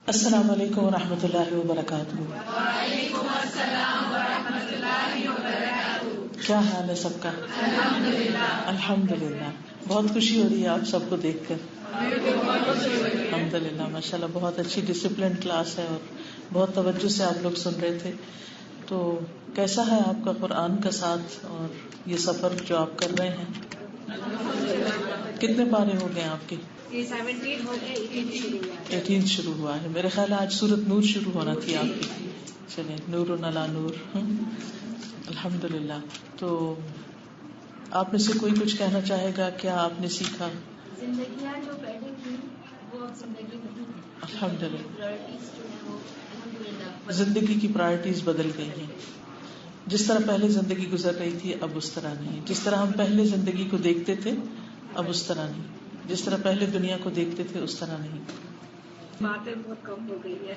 السلام علیکم ورحمۃ اللہ وبرکاتہ۔ وعلیکم السلام ورحمۃ اللہ وبرکاتہ۔ کیا حال ہے سب کا؟ الحمدللہ۔ بہت خوشی ہو رہی ہے آپ سب کو دیکھ کر۔ الحمدللہ، ماشاءاللہ بہت اچھی ڈسپلن کلاس ہے اور بہت توجہ سے آپ لوگ سن رہے تھے۔ تو کیسا ہے آپ کا قرآن کا ساتھ اور یہ سفر جو آپ کر رہے ہیں؟ کتنے پارے ہو گئے آپ کے؟ 17 ہو گئے، 18 شروع ہوا ہے۔ میرے خیال ہے آج سورۃ نور شروع ہونا تھی آپ کی۔ چلیں، نور علی نور۔ الحمدللہ۔ تو آپ میں سے کوئی کچھ کہنا چاہے گا؟ کیا آپ نے سیکھا؟ زندگیاں جو پہلے تھی وہ اب زندگی نہیں ہے۔ الحمدللہ، پرائرٹیز جو ہے وہ الحمدللہ زندگی کی پرائرٹیز بدل گئی ہیں۔ جس طرح پہلے زندگی گزر رہی تھی اب اس طرح نہیں۔ جس طرح ہم پہلے زندگی کو دیکھتے تھے اب اس طرح نہیں۔ جس طرح پہلے دنیا کو دیکھتے تھے اس طرح نہیں۔ باتیں بہت کم ہو گئی ہے،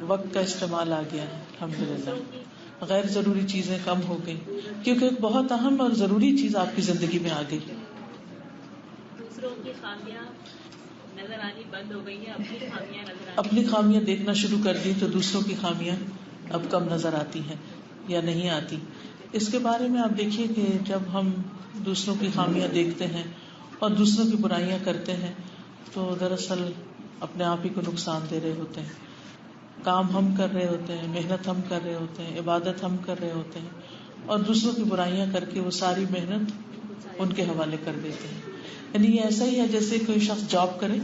وقت کا استعمال آ گیا ہے، الحمدللہ۔ غیر ضروری چیزیں کم ہو گئی کیونکہ ایک بہت اہم اور ضروری چیز آپ کی زندگی میں آ گئی۔ دوسروں کی خامیاں نظر آنی بند ہو گئی ہیں، اپنی خامیاں نظر آنی۔ اپنی خامیاں دیکھنا شروع کر دی تو دوسروں کی خامیاں اب کم نظر آتی ہیں یا نہیں آتی۔ اس کے بارے میں آپ دیکھیے کہ جب ہم دوسروں کی خامیاں دیکھتے ہیں اور دوسروں کی برائیاں کرتے ہیں تو دراصل اپنے آپ ہی کو نقصان دے رہے ہوتے ہیں۔ کام ہم کر رہے ہوتے ہیں، محنت ہم کر رہے ہوتے ہیں، عبادت ہم کر رہے ہوتے ہیں اور دوسروں کی برائیاں کر کے وہ ساری محنت ان کے حوالے کر دیتے ہیں۔ یعنی یہ ایسا ہی ہے جیسے کوئی شخص جاب کرے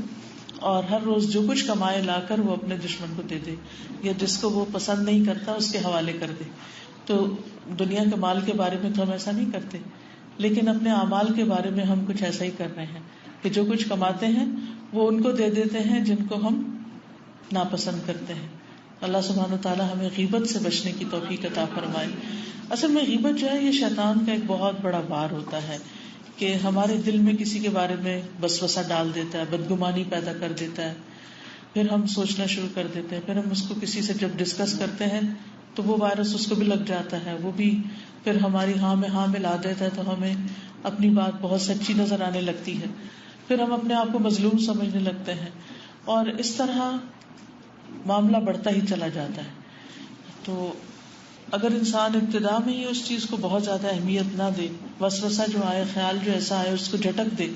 اور ہر روز جو کچھ کمائے لا کر وہ اپنے دشمن کو دے دے یا جس کو وہ پسند نہیں کرتا اس کے حوالے کر دے۔ تو دنیا کے مال کے بارے میں تو ہم ایسا نہیں کرتے، لیکن اپنے اعمال کے بارے میں ہم کچھ ایسا ہی کر رہے ہیں کہ جو کچھ کماتے ہیں وہ ان کو دے دیتے ہیں جن کو ہم ناپسند کرتے ہیں۔ اللہ سبحانہ وتعالی ہمیں غیبت سے بچنے کی توفیق عطا فرمائے۔ اصل میں غیبت جو ہے یہ شیطان کا ایک بہت بڑا بار ہوتا ہے کہ ہمارے دل میں کسی کے بارے میں وسوسہ ڈال دیتا ہے، بدگمانی پیدا کر دیتا ہے، پھر ہم سوچنا شروع کر دیتے ہیں، پھر ہم اس کو کسی سے جب ڈسکس کرتے ہیں تو وہ وائرس اس کو بھی لگ جاتا ہے، وہ بھی پھر ہماری ہاں میں ہاں ملا دیتا ہے تو ہمیں اپنی بات بہت سچی نظر آنے لگتی ہے، پھر ہم اپنے آپ کو مظلوم سمجھنے لگتے ہیں اور اس طرح معاملہ بڑھتا ہی چلا جاتا ہے۔ تو اگر انسان ابتدا میں ہی اس چیز کو بہت زیادہ اہمیت نہ دے، وسوسہ جو آئے، خیال جو ایسا آئے اس کو جھٹک دے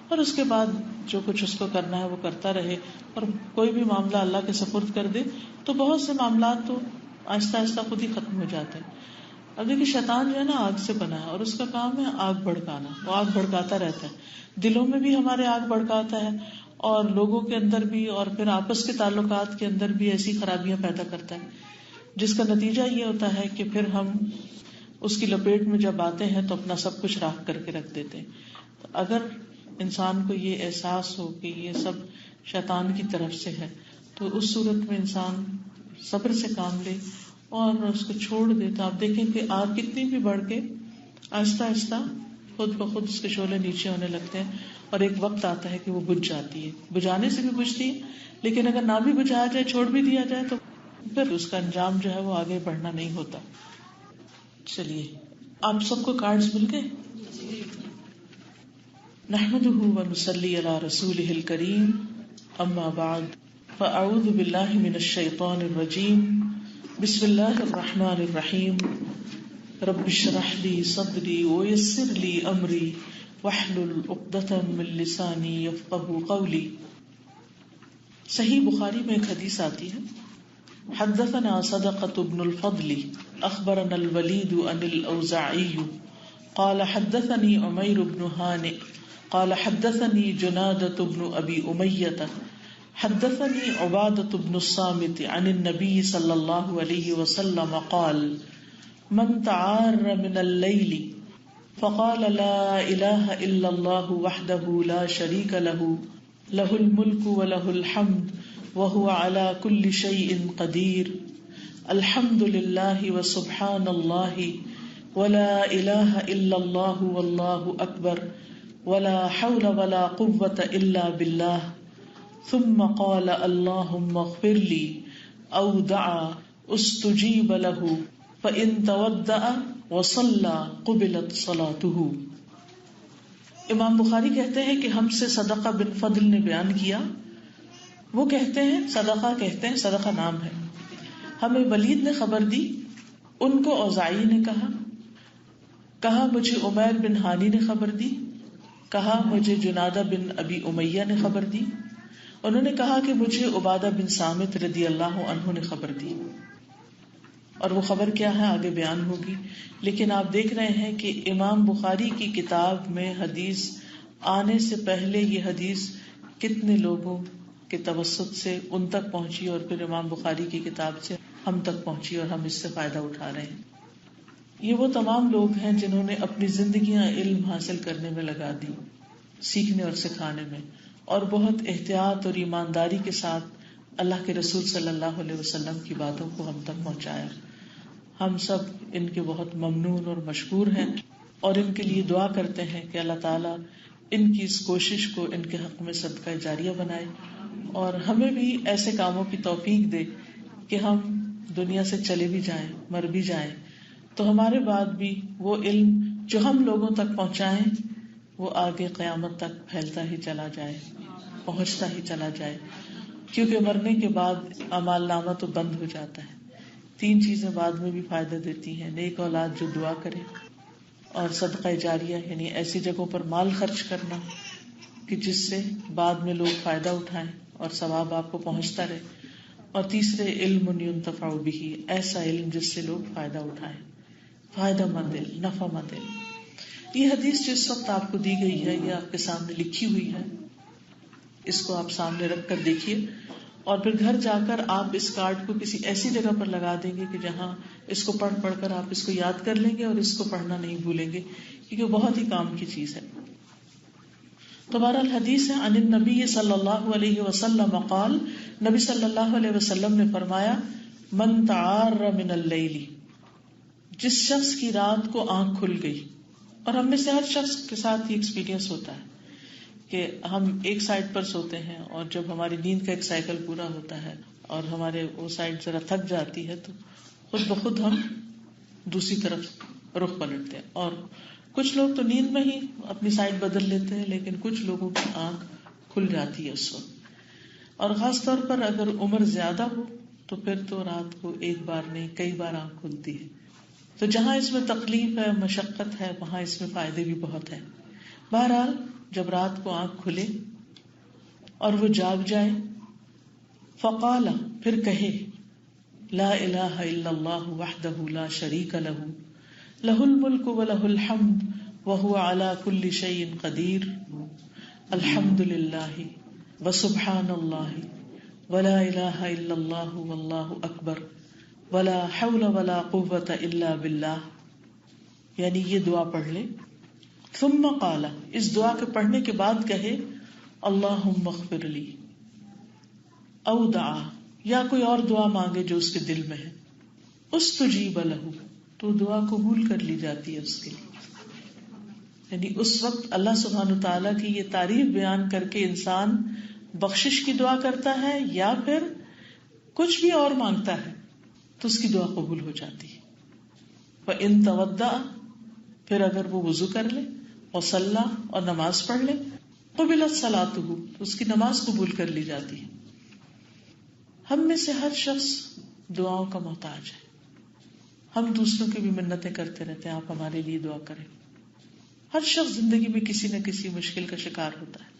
اور اس کے بعد جو کچھ اس کو کرنا ہے وہ کرتا رہے اور کوئی بھی معاملہ اللہ کے سپرد کر دے تو بہت سے معاملات تو آہستہ آہستہ خود ہی ختم ہو جاتے ہیں۔ اب دیکھیے شیطان جو ہے نا آگ سے بنا ہے اور اس کا کام ہے آگ بھڑکانا، وہ آگ بھڑکاتا رہتا ہے، دلوں میں بھی ہمارے آگ بھڑکاتا ہے اور لوگوں کے اندر بھی اور پھر آپس کے تعلقات کے اندر بھی ایسی خرابیاں پیدا کرتا ہے جس کا نتیجہ یہ ہوتا ہے کہ پھر ہم اس کی لپیٹ میں جب آتے ہیں تو اپنا سب کچھ راکھ کر کے رکھ دیتے ہیں۔ تو اگر انسان کو یہ احساس ہو کہ یہ سب شیطان کی طرف سے ہے تو اس صورت میں انسان صبر سے کام لے اور اس کو چھوڑ دے تو آپ دیکھیں کہ آگ کتنی بھی بڑھ کے آہستہ آہستہ خود بخود اس کے شعلے نیچے ہونے لگتے ہیں اور ایک وقت آتا ہے کہ وہ بجھ جاتی ہے، بجھانے سے بھی بجھتی ہے، لیکن اگر نہ بھی بجھایا جائے، چھوڑ بھی دیا جائے تو پھر اس کا انجام جو ہے وہ آگے بڑھنا نہیں ہوتا۔ چلیے، آپ سب کو کارڈز مل گئے؟ نحمده ونصلی علی رسولہ الکریم، اما بعد فاعوذ باللہ من الشیطان الرجیم، بسم اللہ الرحمن الرحیم، رب اشرح لی صدری ویسر لی امری واحلل عقدۃ من لسانی یفقہوا قولی۔ صحیح بخاری میں ایک حدیث آتی ہے، حدثنا صدقة بن الفضل اخبرنا الولید عن الاوزاعی قال حدثني عمیر بن ہانئ قال حدثني جنادة بن ابی امیۃ حدثني عبادة بن الصامت عن النبي صلی اللہ علیہ وسلم قال من تعار من الليل فقال لا الہ الا اللہ وحدہ لا شریک له له الملک وله الحمد وهو على كل شيء قدیر الحمد للہ وسبحان اللہ ولا الہ الا اللہ واللہ اکبر ولا حول ولا قوة الا باللہ ثم قال اللهم اغفر لي او دعا استجیب له فإن تودع وصلى قبلت صلاته۔ امام بخاری کہتے ہیں کہ ہم سے صدقہ بن فضل نے بیان کیا وہ کہتے ہیں صدقہ، کہتے ہیں صدقہ نام ہے. ہمیں ولید نے خبر دی، ان کو اوزاعی نے کہا مجھے عمیر بن ہانی نے خبر دی، کہا مجھے جنادہ بن ابی امیہ نے خبر دی، انہوں نے کہا کہ مجھے عبادہ بن صامت رضی اللہ عنہ نے خبر دی. اور وہ خبر کیا ہے آگے بیان ہوگی. لیکن آپ دیکھ رہے ہیں کہ امام بخاری کی کتاب میں حدیث آنے سے پہلے یہ حدیث کتنے لوگوں کے توسط سے ان تک پہنچی اور پھر امام بخاری کی کتاب سے ہم تک پہنچی اور ہم اس سے فائدہ اٹھا رہے ہیں. یہ وہ تمام لوگ ہیں جنہوں نے اپنی زندگیاں علم حاصل کرنے میں لگا دی، سیکھنے اور سکھانے میں، اور بہت احتیاط اور ایمانداری کے ساتھ اللہ کے رسول صلی اللہ علیہ وسلم کی باتوں کو ہم تک پہنچایا. ہم سب ان کے بہت ممنون اور مشکور ہیں اور ان کے لیے دعا کرتے ہیں کہ اللہ تعالیٰ ان کی اس کوشش کو ان کے حق میں صدقہ جاریہ بنائے اور ہمیں بھی ایسے کاموں کی توفیق دے کہ ہم دنیا سے چلے بھی جائیں، مر بھی جائیں تو ہمارے بعد بھی وہ علم جو ہم لوگوں تک پہنچائیں وہ آگے قیامت تک پھیلتا ہی چلا جائے، پہنچتا ہی چلا جائے. کیونکہ مرنے کے بعد اعمال نامہ تو بند ہو جاتا ہے. 3 چیزیں بعد میں بھی فائدہ دیتی ہیں: نیک اولاد جو دعا کرے، اور صدقہ جاریہ یعنی ایسی جگہوں پر مال خرچ کرنا کہ جس سے بعد میں لوگ فائدہ اٹھائیں اور ثواب آپ کو پہنچتا رہے، اور تیسرے علم ينتفع به، ایسا علم جس سے لوگ فائدہ اٹھائیں، فائدہ مند علم، نفع مند علم. یہ حدیث جو اس وقت آپ کو دی گئی ہے یہ آپ کے سامنے لکھی ہوئی ہے، اس کو آپ سامنے رکھ کر دیکھیے اور پھر گھر جا کر آپ اس کارڈ کو کسی ایسی جگہ پر لگا دیں گے کہ جہاں اس کو پڑھ کر آپ اس کو یاد کر لیں گے اور اس کو پڑھنا نہیں بھولیں گے، کیونکہ بہت ہی کام کی چیز ہے. تو بہرحال حدیث ہے عن النبی صلی اللہ علیہ وسلم قال، نبی صلی اللہ علیہ وسلم نے فرمایا من تعار من اللیل، جس شخص کی رات کو آنکھ کھل گئی. اور ہم میں سے ہر شخص کے ساتھ یہ ایکسپیرینس ہوتا ہے کہ ہم ایک سائڈ پر سوتے ہیں اور جب ہماری نیند کا ایک سائیکل پورا ہوتا ہے اور ہمارے وہ سائڈ ذرا تھک جاتی ہے تو خود بخود ہم دوسری طرف رخ پلٹتے ہیں. اور کچھ لوگ تو نیند میں ہی اپنی سائڈ بدل لیتے ہیں، لیکن کچھ لوگوں کی آنکھ کھل جاتی ہے اس وقت. اور خاص طور پر اگر عمر زیادہ ہو تو پھر تو رات کو ایک بار نہیں کئی بار آنکھ کھلتی ہے. تو جہاں اس میں تکلیف ہے، مشقت ہے، وہاں اس میں فائدے بھی بہت ہیں. بہرحال جب رات کو آنکھ کھلے اور وہ جاگ جائے، فقال، پھر کہے لا الہ الا اللہ وحدہ لا شریک لہ لہ الملک ولہ الحمد وہو علی کل شیء قدیر، الحمد للہ وسبحان اللہ ولا الہ الا اللہ واللہ اکبر ولا حول ولا قوة الا باللہ. یعنی یہ دعا پڑھ لے. ثم قال، اس دعا کے پڑھنے کے بعد کہے اللہم اغفر لی، او دعا، یا کوئی اور دعا مانگے جو اس کے دل میں ہے. استجیب لہ، تو دعا قبول کر لی جاتی ہے اس کے لیے. یعنی اس وقت اللہ سبحانہ وتعالیٰ کی یہ تعریف بیان کر کے انسان بخشش کی دعا کرتا ہے یا پھر کچھ بھی اور مانگتا ہے تو اس کی دعا قبول ہو جاتی ہے. فَإِن تَوَضَّأَ، پھر اگر وہ وضو کر لے، وصلّى، اور نماز پڑھ لے، قبلت صلاتہ، تو اس کی نماز قبول کر لی جاتی ہے. ہم میں سے ہر شخص دعاؤں کا محتاج ہے. ہم دوسروں کی بھی منتیں کرتے رہتے ہیں آپ ہمارے لیے دعا کریں. ہر شخص زندگی میں کسی نہ کسی مشکل کا شکار ہوتا ہے.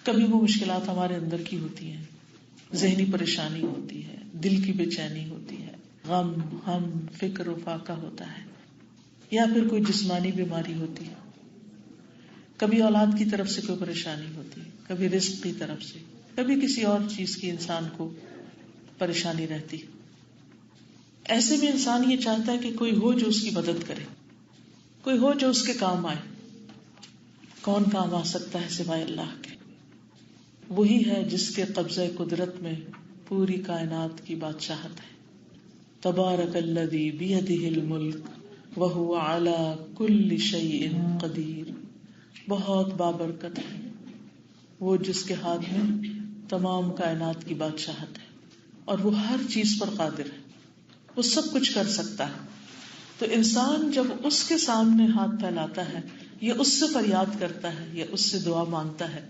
کبھی وہ مشکلات ہمارے اندر کی ہوتی ہیں، ذہنی پریشانی ہوتی ہے، دل کی بے چینی ہوتی ہے، غم، ہم، فکر و فاقہ ہوتا ہے، یا پھر کوئی جسمانی بیماری ہوتی ہے، کبھی اولاد کی طرف سے کوئی پریشانی ہوتی ہے، کبھی رزق کی طرف سے، کبھی کسی اور چیز کی انسان کو پریشانی رہتی. ایسے میں انسان یہ چاہتا ہے کہ کوئی ہو جو اس کی مدد کرے، کوئی ہو جو اس کے کام آئے. کون کام آ سکتا ہے سوائے اللہ کے؟ وہی ہے جس کے قبضہ قدرت میں پوری کائنات کی بادشاہت ہے. تبارک الذی بیدہ الملک وہو علی کل شیء قدیر. بہت بابرکت ہے وہ جس کے ہاتھ میں تمام کائنات کی بادشاہت ہے اور وہ ہر چیز پر قادر ہے، وہ سب کچھ کر سکتا ہے. تو انسان جب اس کے سامنے ہاتھ پھیلاتا ہے یا اس سے فریاد کرتا ہے یا اس سے دعا مانگتا ہے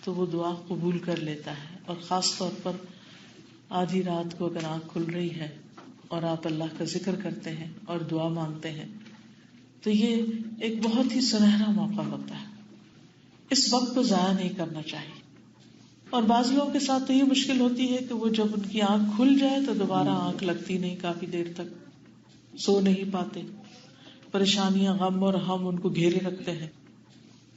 تو وہ دعا قبول کر لیتا ہے. اور خاص طور پر آدھی رات کو اگر آنکھ کھل رہی ہے اور آپ اللہ کا ذکر کرتے ہیں اور دعا مانگتے ہیں تو یہ ایک بہت ہی سنہرا موقع ہوتا ہے. اس وقت کو ضائع نہیں کرنا چاہیے. اور بعض لوگوں کے ساتھ تو یہ مشکل ہوتی ہے کہ وہ جب ان کی آنکھ کھل جائے تو دوبارہ آنکھ لگتی نہیں، کافی دیر تک سو نہیں پاتے، پریشانیاں، غم اور ہم ان کو گھیرے رکھتے ہیں.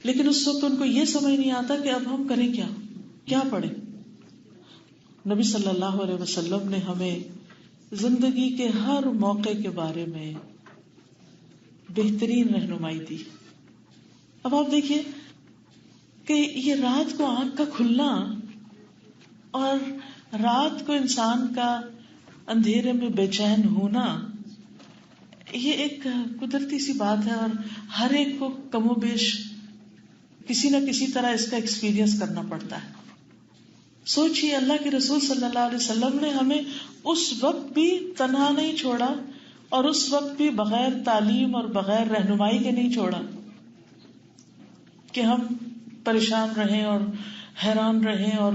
لیکن اس وقت ان کو یہ سمجھ نہیں آتا کہ اب ہم کریں کیا پڑھیں. نبی صلی اللہ علیہ وسلم نے ہمیں زندگی کے ہر موقع کے بارے میں بہترین رہنمائی دی. اب آپ دیکھیے کہ یہ رات کو آنکھ کا کھلنا اور رات کو انسان کا اندھیرے میں بے چین ہونا، یہ ایک قدرتی سی بات ہے اور ہر ایک کو کم و بیش کسی نہ کسی طرح اس کا ایکسپیرینس کرنا پڑتا ہے. سوچئے اللہ کے رسول صلی اللہ علیہ وسلم نے ہمیں اس وقت بھی تنہا نہیں چھوڑا اور اس وقت بھی بغیر تعلیم اور بغیر رہنمائی کے نہیں چھوڑا کہ ہم پریشان رہیں اور حیران رہیں اور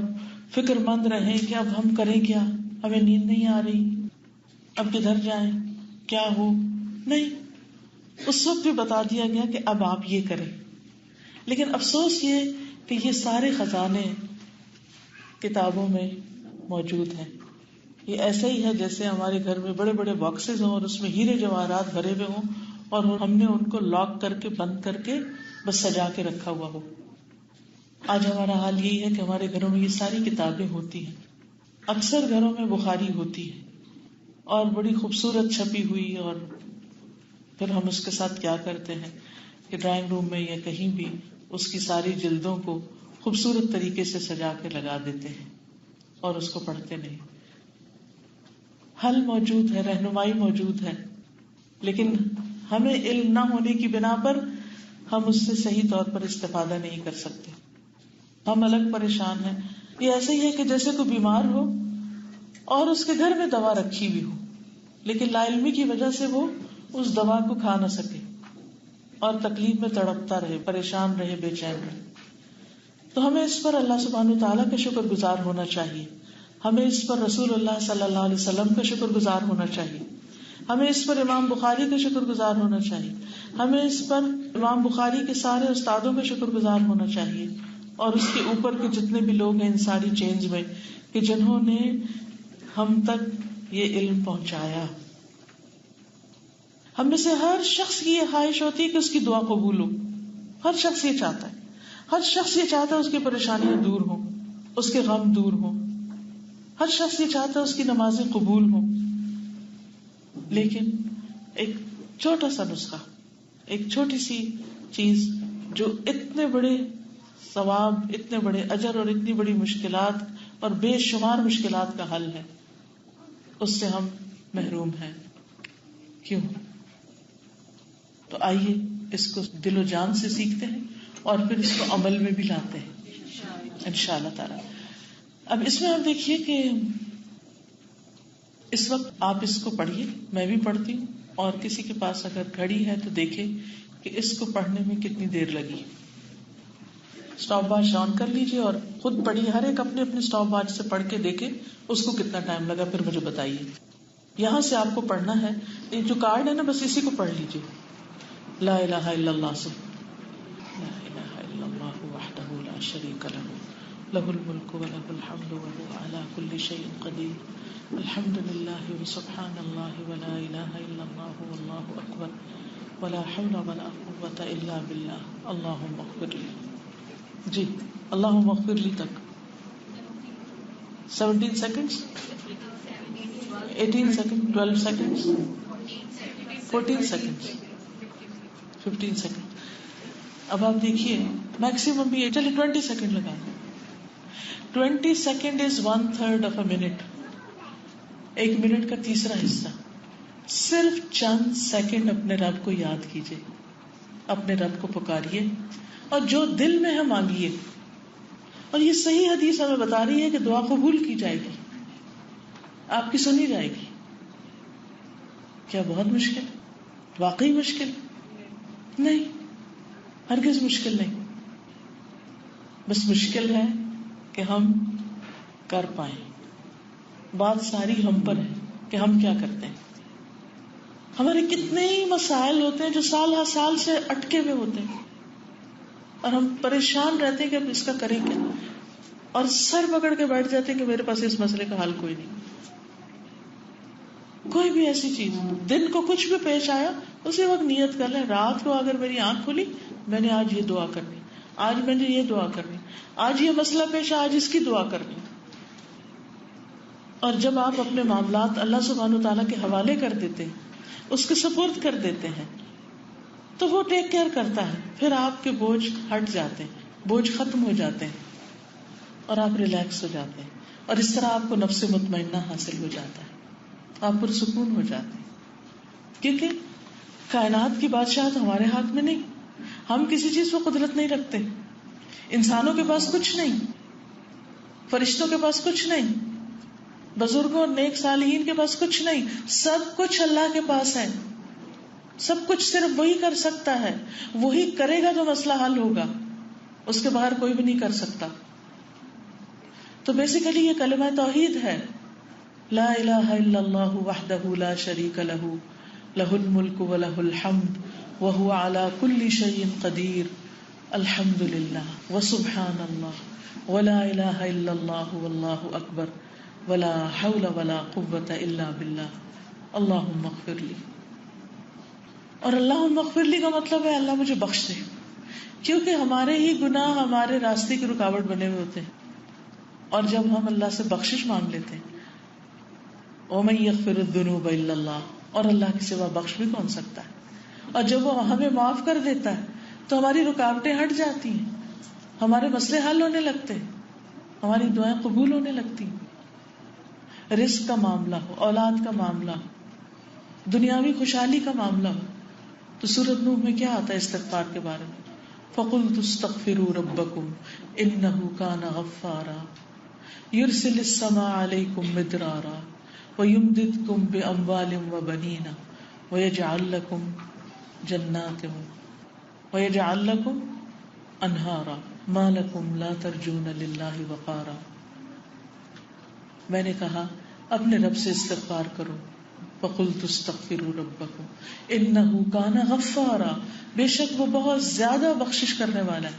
فکر مند رہیں کہ اب ہم کریں کیا، ہمیں نیند نہیں آ رہی، اب کدھر جائیں، کیا ہو. نہیں، اس وقت بھی بتا دیا گیا کہ اب آپ یہ کریں. لیکن افسوس یہ کہ یہ سارے خزانے کتابوں میں موجود ہیں. یہ ایسا ہی ہے جیسے ہمارے گھر میں بڑے بڑے باکسز ہوں اور اس میں ہیرے جواہرات بھرے ہوئے ہوں اور ہم نے ان کو لاک کر کے بند کر کے بس سجا کے رکھا ہوا ہو. آج ہمارا حال یہی ہے کہ ہمارے گھروں میں یہ ساری کتابیں ہوتی ہیں. اکثر گھروں میں بخاری ہوتی ہے اور بڑی خوبصورت چھپی ہوئی، اور پھر ہم اس کے ساتھ کیا کرتے ہیں کہ ڈرائنگ روم میں یا کہیں بھی اس کی ساری جلدوں کو خوبصورت طریقے سے سجا کے لگا دیتے ہیں اور اس کو پڑھتے نہیں. حل موجود ہے، رہنمائی موجود ہے، لیکن ہمیں علم نہ ہونے کی بنا پر ہم اس سے صحیح طور پر استفادہ نہیں کر سکتے. ہم الگ پریشان ہیں. یہ ایسے ہی ہے کہ جیسے کوئی بیمار ہو اور اس کے گھر میں دوا رکھی ہوئی ہو لیکن لا علمی کی وجہ سے وہ اس دوا کو کھا نہ سکے اور تکلیف میں تڑپتا رہے، پریشان رہے، بے چین رہے. تو ہمیں اس پر اللہ سبحانہ تعالیٰ کا شکر گزار ہونا چاہیے. ہمیں اس پر رسول اللہ صلی اللہ علیہ وسلم کا شکر گزار ہونا چاہیے. ہمیں اس پر امام بخاری کا شکر گزار ہونا چاہیے. ہمیں اس پر امام بخاری کے سارے استادوں کا شکر گزار ہونا چاہیے اور اس کے اوپر کے جتنے بھی لوگ ہیں ان ساری چینج میں کہ جنہوں نے ہم تک یہ علم پہنچایا. ہم میں سے ہر شخص کی یہ خواہش ہوتی ہے کہ اس کی دعا قبول ہو. ہر شخص یہ چاہتا ہے، ہر شخص یہ چاہتا ہے اس کی پریشانیاں دور ہوں، اس کے غم دور ہوں. ہر شخص یہ چاہتا ہے اس کی نمازیں قبول ہوں. لیکن ایک چھوٹا سا نسخہ، ایک چھوٹی سی چیز جو اتنے بڑے ثواب، اتنے بڑے اجر اور اتنی بڑی مشکلات اور بے شمار مشکلات کا حل ہے، اس سے ہم محروم ہیں. کیوں؟ تو آئیے اس کو دل و جان سے سیکھتے ہیں اور پھر اس کو عمل میں بھی لاتے ہیں انشاءاللہ تعالی. اب اس میں آپ دیکھیے کہ اس وقت آپ اس کو پڑھیے، میں بھی پڑھتی ہوں، اور کسی کے پاس اگر گھڑی ہے تو دیکھے کہ اس کو پڑھنے میں کتنی دیر لگی. اسٹاپ واچ آن کر لیجیے اور خود پڑھیے. ہر ایک اپنے اپنے اسٹاپ واچ سے پڑھ کے دیکھے اس کو کتنا ٹائم لگا، پھر مجھے بتائیے. یہاں سے آپ کو پڑھنا ہے، یہ جو کارڈ ہے نا بس اسی کو پڑھ لیجیے. لا الہ الا اللہ لا الہ الا اللہ وحدہ لا شریک لہ لہ الملک ولہ الحمد وہو علی کل شیء قدیر الحمد للہ وسبحان اللہ ولا الہ الا اللہ واللہ اکبر ولا حول ولا قوة الا باللہ اللہم اغفر لی. جی اللہم اغفر لی تک 17 seconds 18 seconds 12 seconds 14 seconds 15 seconds. اب آپ دیکھیے میکسیمم بھی ہے، چلے 20 سیکنڈ لگا. 20 second is 1/3 of a minute. 1 minute کا تیسرا حصہ. صرف چند سیکنڈ اپنے رب کو یاد کیجیے، اپنے رب کو پکاریے اور جو دل میں ہے مانگیے. اور یہ صحیح حدیث ہمیں بتا رہی ہے کہ دعا قبول کی جائے گی، آپ کی سنی جائے گی. کیا بہت مشکل؟ واقعی مشکل نہیں، ہرگز مشکل نہیں. بس مشکل ہے کہ ہم کر پائیں. بات ساری ہم پر ہے کہ ہم کیا کرتے ہیں. ہمارے کتنے ہی مسائل ہوتے ہیں جو سال ہر سال سے اٹکے ہوئے ہوتے ہیں اور ہم پریشان رہتے ہیں کہ اب اس کا کریں کیا, اور سر پکڑ کے بیٹھ جاتے ہیں کہ میرے پاس اس مسئلے کا حل کوئی نہیں. کوئی بھی ایسی چیز, دن کو کچھ بھی پیش آیا اسی وقت نیت کر لیں, رات کو اگر میری آنکھ کھلی میں نے آج یہ دعا کرنی, آج میں نے یہ دعا کرنی, آج یہ مسئلہ پیش آیا آج اس کی دعا کرنی. اور جب آپ اپنے معاملات اللہ سبحانہ و تعالیٰ کے حوالے کر دیتے ہیں, اس کے سپرد کر دیتے ہیں, تو وہ ٹیک کیئر کرتا ہے. پھر آپ کے بوجھ ہٹ جاتے ہیں, بوجھ ختم ہو جاتے ہیں اور آپ ریلیکس ہو جاتے ہیں, اور اس طرح آپ کو نفس مطمئنہ حاصل ہو جاتا ہے, آپ پرسکون ہو جاتے ہیں. کیونکہ کائنات کی بادشاہت ہمارے ہاتھ میں نہیں, ہم کسی چیز پہ قدرت نہیں رکھتے. انسانوں کے پاس کچھ نہیں, فرشتوں کے پاس کچھ نہیں, بزرگوں اور نیک صالحین کے پاس کچھ نہیں, سب کچھ اللہ کے پاس ہے. سب کچھ صرف وہی کر سکتا ہے, وہی کرے گا تو مسئلہ حل ہوگا, اس کے باہر کوئی بھی نہیں کر سکتا. تو بیسیکلی یہ کلمہ توحید ہے, لا الہ الا اللہ وحدہ لا شریک لہ لہ الملک ولہ الحمد وہو علی کل شیء قدیر الحمد للہ وسبحان اللہ ولا الہ الا اللہ واللہ اکبر ولا حول ولا قوة الا باللہ اللہم اغفر لی. اور اللہم اغفر لی کا مطلب ہے اللہ مجھے بخش دے, کیونکہ ہمارے ہی گناہ ہمارے راستے کی رکاوٹ بنے ہوئے ہوتے ہیں. اور جب ہم اللہ سے بخشش مانگ لیتے ہیں, وَمَن يَغْفِرُ الذُّنُوبَ إِلَّا اللَّهُ, اور اللہ کے سوا بخش بھی کون سکتا ہے. اور جب وہ ہمیں معاف کر دیتا ہے تو ہماری رکاوٹیں ہٹ جاتی ہیں, ہمارے مسئلے حل ہونے لگتے ہیں, ہماری دعائیں قبول ہونے لگتی ہیں. رزق کا معاملہ ہو, اولاد کا معاملہ ہو, دنیاوی خوشحالی کا معاملہ ہو, تو سورۃ نوح میں کیا آتا ہے استغفار کے بارے میں؟ فَقُلْتُ اسْتَغْفِرُوا رَبَّكُمْ إِنَّهُ كَانَ غَفَّارًا يُرْسِلِ السَّمَاءَ عَلَيْكُمْ مِدْرَارًا وَيُمْدِدْكُمْ بِأَمْوَالٍ وَبَنِينَ وَيَجْعَلْ لَكُمْ جَنَّاتٍ وَيَجْعَلْ لَكُمْ أَنْهَارًا مَا لَكُمْ لَا تَرْجُونَ لِلَّهِ وَقَارًا. میں نے کہا اپنے رب سے استغفار کرو. فَقُلْتُ اسْتَغْفِرُوا رَبَّكُمْ إِنَّهُ كَانَ غَفَّارًا, بے شک وہ بہت زیادہ بخشش کرنے والا ہے.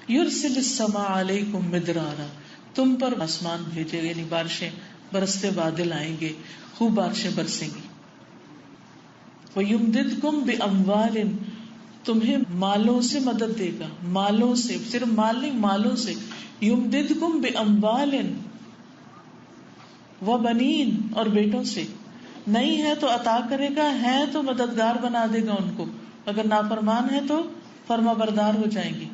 يُرْسِلِ السَّمَاءَ عَلَيْكُمْ مِدْرَارًا, تم پر آسمان بھیجے گا, یعنی بارشیں برستے بادل آئیں گے, خوب بارشیں برسیں گی. وَيُمْدِدْكُمْ بِأَمْوَالٍ, تمہیں مالوں سے مدد دے گا, مالوں سے, صرف مال نہیں, مالوں سے. يُمْدِدْكُمْ بِأَمْوَالٍ وَبَنِينَ, اور بیٹوں سے. نہیں ہے تو عطا کرے گا, ہے تو مددگار بنا دے گا ان کو, اگر نافرمان ہے تو فرما بردار ہو جائیں گی.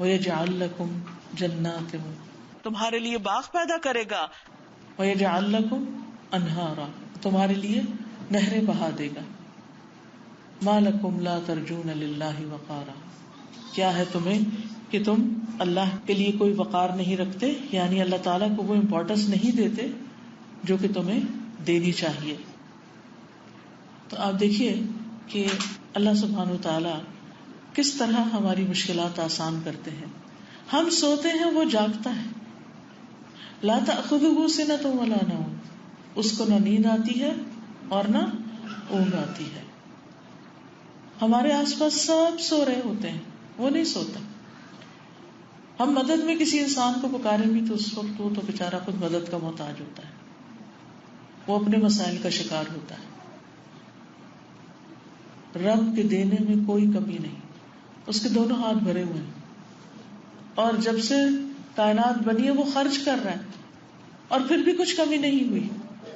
وَيَجْعَلْ لَكُمْ جَنَّاتٍ, تمہارے لیے باغ پیدا کرے گا. وَيَجْعَلْ لَكُمْ أَنْهَارًا, تمہارے لیے نہریں بہا دے گا. مَا لَكُمْ لَا تَرْجُونَ لِلَّهِ وَقَارًا, کیا ہے تمہیں کہ تم اللہ کے لیے کوئی وقار نہیں رکھتے, یعنی اللہ تعالیٰ کو وہ امپورٹنس نہیں دیتے جو کہ تمہیں دینی چاہیے. تو آپ دیکھیے کہ اللہ سبحانہ وتعالی کس طرح ہماری مشکلات آسان کرتے ہیں. ہم سوتے ہیں وہ جاگتا ہے. لا تأخذہ سنۃ ولا نوم, اس کو نہ نیند آتی ہے اور نہ اونگ آتی ہے. ہمارے آس پاس سب سو رہے ہوتے ہیں, وہ نہیں سوتا. ہم مدد میں کسی انسان کو پکاریں بھی تو اس وقت وہ تو بیچارہ خود مدد کا محتاج ہوتا ہے, وہ اپنے مسائل کا شکار ہوتا ہے. رب کے دینے میں کوئی کمی نہیں, اس کے دونوں ہاتھ بھرے ہوئے ہیں, اور جب سے کائنات بنی ہے وہ خرچ کر رہا ہے, اور پھر بھی کچھ کمی نہیں ہوئی,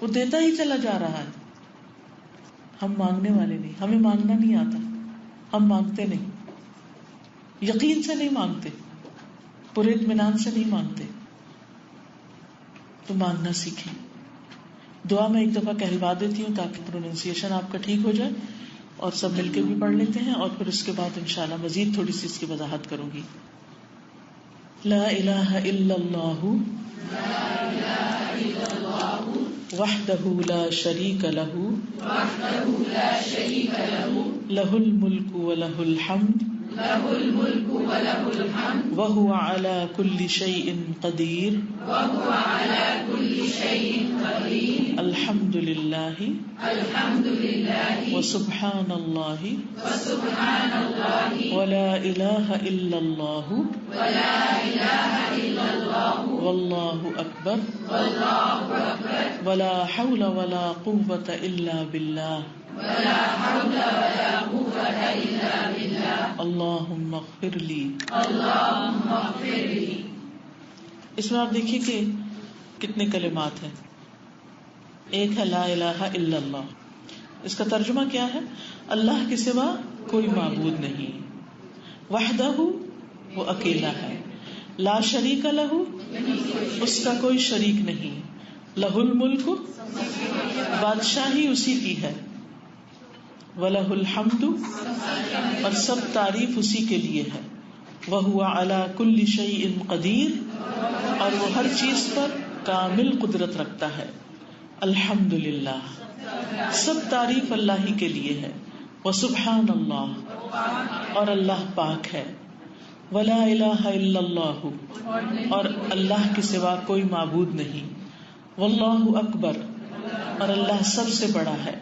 وہ دیتا ہی چلا جا رہا ہے. ہم مانگنے والے نہیں, ہمیں مانگنا نہیں آتا, ہم مانگتے نہیں, یقین سے نہیں مانگتے, پورے اطمینان سے نہیں مانگتے. تو مانگنا سیکھیں. دعا میں ایک دفعہ کہلوا دیتی ہوں تاکہ پروننسیشن آپ کا ٹھیک ہو جائے, اور سب مل کے بھی پڑھ لیتے ہیں, اور پھر اس کے بعد انشاءاللہ مزید تھوڑی سی اس کی وضاحت کروں گی. لا الہ الا اللہ وحدہ لا شریک لہ لہ الملک ولہ الحمد له الملك وله الحمد وهو على كل شيء قدير الحمد لله وسبحان الله ولا إله إلا الله والله أكبر ولا حول ولا قوة إلا بالله اللهم اغفر لي. اس میں آپ دیکھیے کہ کتنے کلمات ہیں. ایک ہے لا الہ الا اللہ. اس کا ترجمہ کیا ہے؟ اللہ کے سوا کوئی معبود نہیں. وحدہ وہ اکیلا ہے. لا شریک لہ اس کا کوئی شریک نہیں. لہ الملک بادشاہی اسی کی ہے. وَلَهُ الْحَمْدُ اور سب تعریف اسی کے لیے ہے. وَهُوَ عَلَى كُلِّ شَيْءٍ قَدِيرٌ اور وہ ہر چیز پر کامل قدرت رکھتا ہے. الحمدللہ سب تعریف اللہ ہی کے لیے ہے. وَسُبْحَانَ اللَّهِ اور اللہ پاک ہے. وَلَا إِلَٰهَ إِلَّا اللَّهُ اور اللہ کے سوا کوئی معبود نہیں. وَاللَّهُ أَكْبَرُ اور اللہ سب سے بڑا ہے.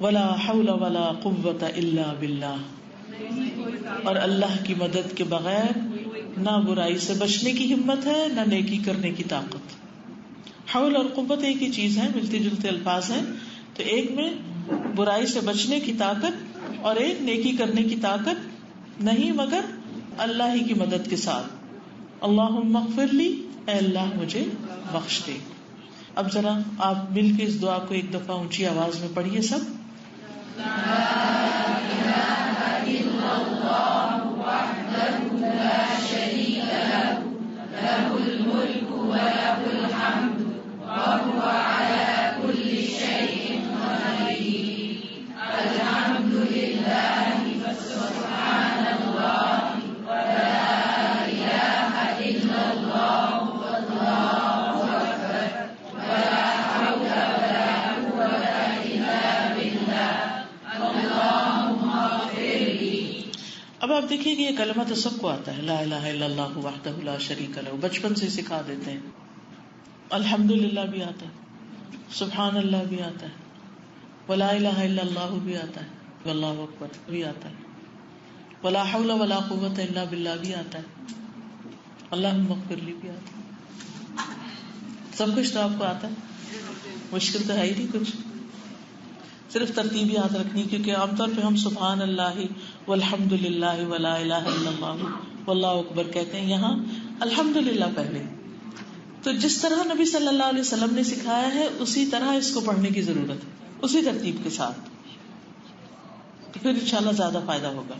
ولا حول ولا قوة الا باللہ اور اللہ کی مدد کے بغیر نہ برائی سے بچنے کی ہمت ہے نہ نیکی کرنے کی طاقت. حول اور قوت ایک ہی چیز ہے، ملتے جلتے الفاظ ہیں. تو ایک میں برائی سے بچنے کی طاقت اور ایک نیکی کرنے کی طاقت نہیں مگر اللہ ہی کی مدد کے ساتھ. اللہم اغفر لی اے اللہ مجھے بخش دے. اب ذرا آپ مل کے اس دعا کو ایک دفعہ اونچی آواز میں پڑھیے سب. لا الہ الا اللہ وحدہ لا شریک لہ لہ الملک ولہ الحمد وہو علی کل شیء قدیر الحمد للہ وسبحان اللہ ولا الہ الا اللہ واللہ اکبر ولا حول ولا قوة الا باللہ. اب آپ دیکھیے کہ یہ کلمہ تو سب کو آتا ہے. لا الہ الا اللہ وحدہ لا شریک لہ بچپن سے سکھا دیتے ہیں. الحمدللہ بھی آتا ہے، سبحان اللہ بھی آتا ہے، ولا الہ الا اللہ بھی آتا ہے، واللہ اکبر بھی آتا ہے، ولا حول ولا قوة الا باللہ بھی آتا ہے، اللہم اغفر لی بھی آتا ہے. سب کچھ تو آپ کو آتا ہے، مشکل تو ہے ہی نہیں کچھ. صرف ترتیب یاد رکھنی، کیونکہ عام طور پہ ہم سبحان اللہ والحمد للہ ولا الہ الا اللہ واللہ اکبر کہتے ہیں، یہاں الحمدللہ پہلے. تو جس طرح نبی صلی اللہ علیہ وسلم نے سکھایا ہے اسی طرح اس کو پڑھنے کی ضرورت ہے، اسی ترتیب کے ساتھ، تو پھر انشاءاللہ زیادہ فائدہ ہوگا.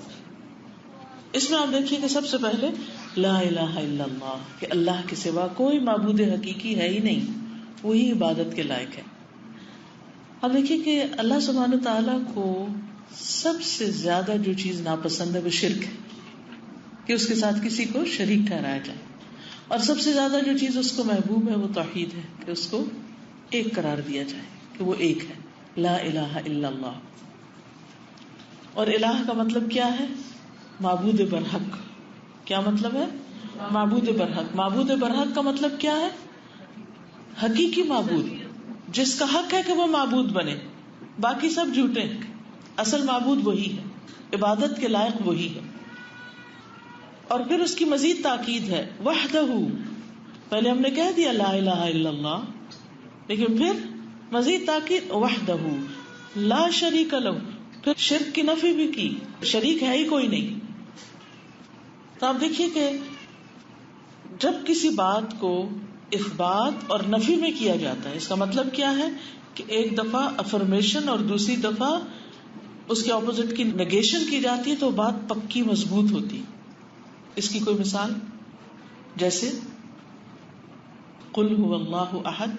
اس میں آپ دیکھیے کہ سب سے پہلے لا الہ الا اللہ کہ اللہ کے سوا کوئی معبود حقیقی ہے ہی نہیں، وہی عبادت کے لائق ہے. اب دیکھیے کہ اللہ سبحانہ تعالیٰ کو سب سے زیادہ جو چیز ناپسند ہے وہ شرک ہے، کہ اس کے ساتھ کسی کو شریک ٹھہرایا جائے. اور سب سے زیادہ جو چیز اس کو محبوب ہے وہ توحید ہے، کہ اس کو ایک قرار دیا جائے کہ وہ ایک ہے. لا الہ الا اللہ. اور الہ کا مطلب کیا ہے؟ معبود برحق. کیا مطلب ہے؟ معبود برحق. معبود برحق کا مطلب کیا ہے؟ حقیقی معبود جس کا حق ہے کہ وہ معبود بنے، باقی سب جھوٹے ہیں. اصل معبود وہی ہے، عبادت کے لائق وہی ہے. اور پھر اس کی مزید تاکید ہے وحدہ. پہلے ہم نے کہہ دیا لا الہ الا اللہ، لیکن پھر مزید تاکید وحدہ لا شریک لہ. پھر شرک کی نفی بھی کی، شریک ہے ہی کوئی نہیں. تو آپ دیکھیے کہ جب کسی بات کو اثبات اور نفی میں کیا جاتا ہے، اس کا مطلب کیا ہے کہ ایک دفعہ افرمیشن اور دوسری دفعہ اس کے اپوزٹ کی نگیشن کی جاتی ہے تو بات پکی مضبوط ہوتی. اس کی کوئی مثال جیسے قل هو اللہ احد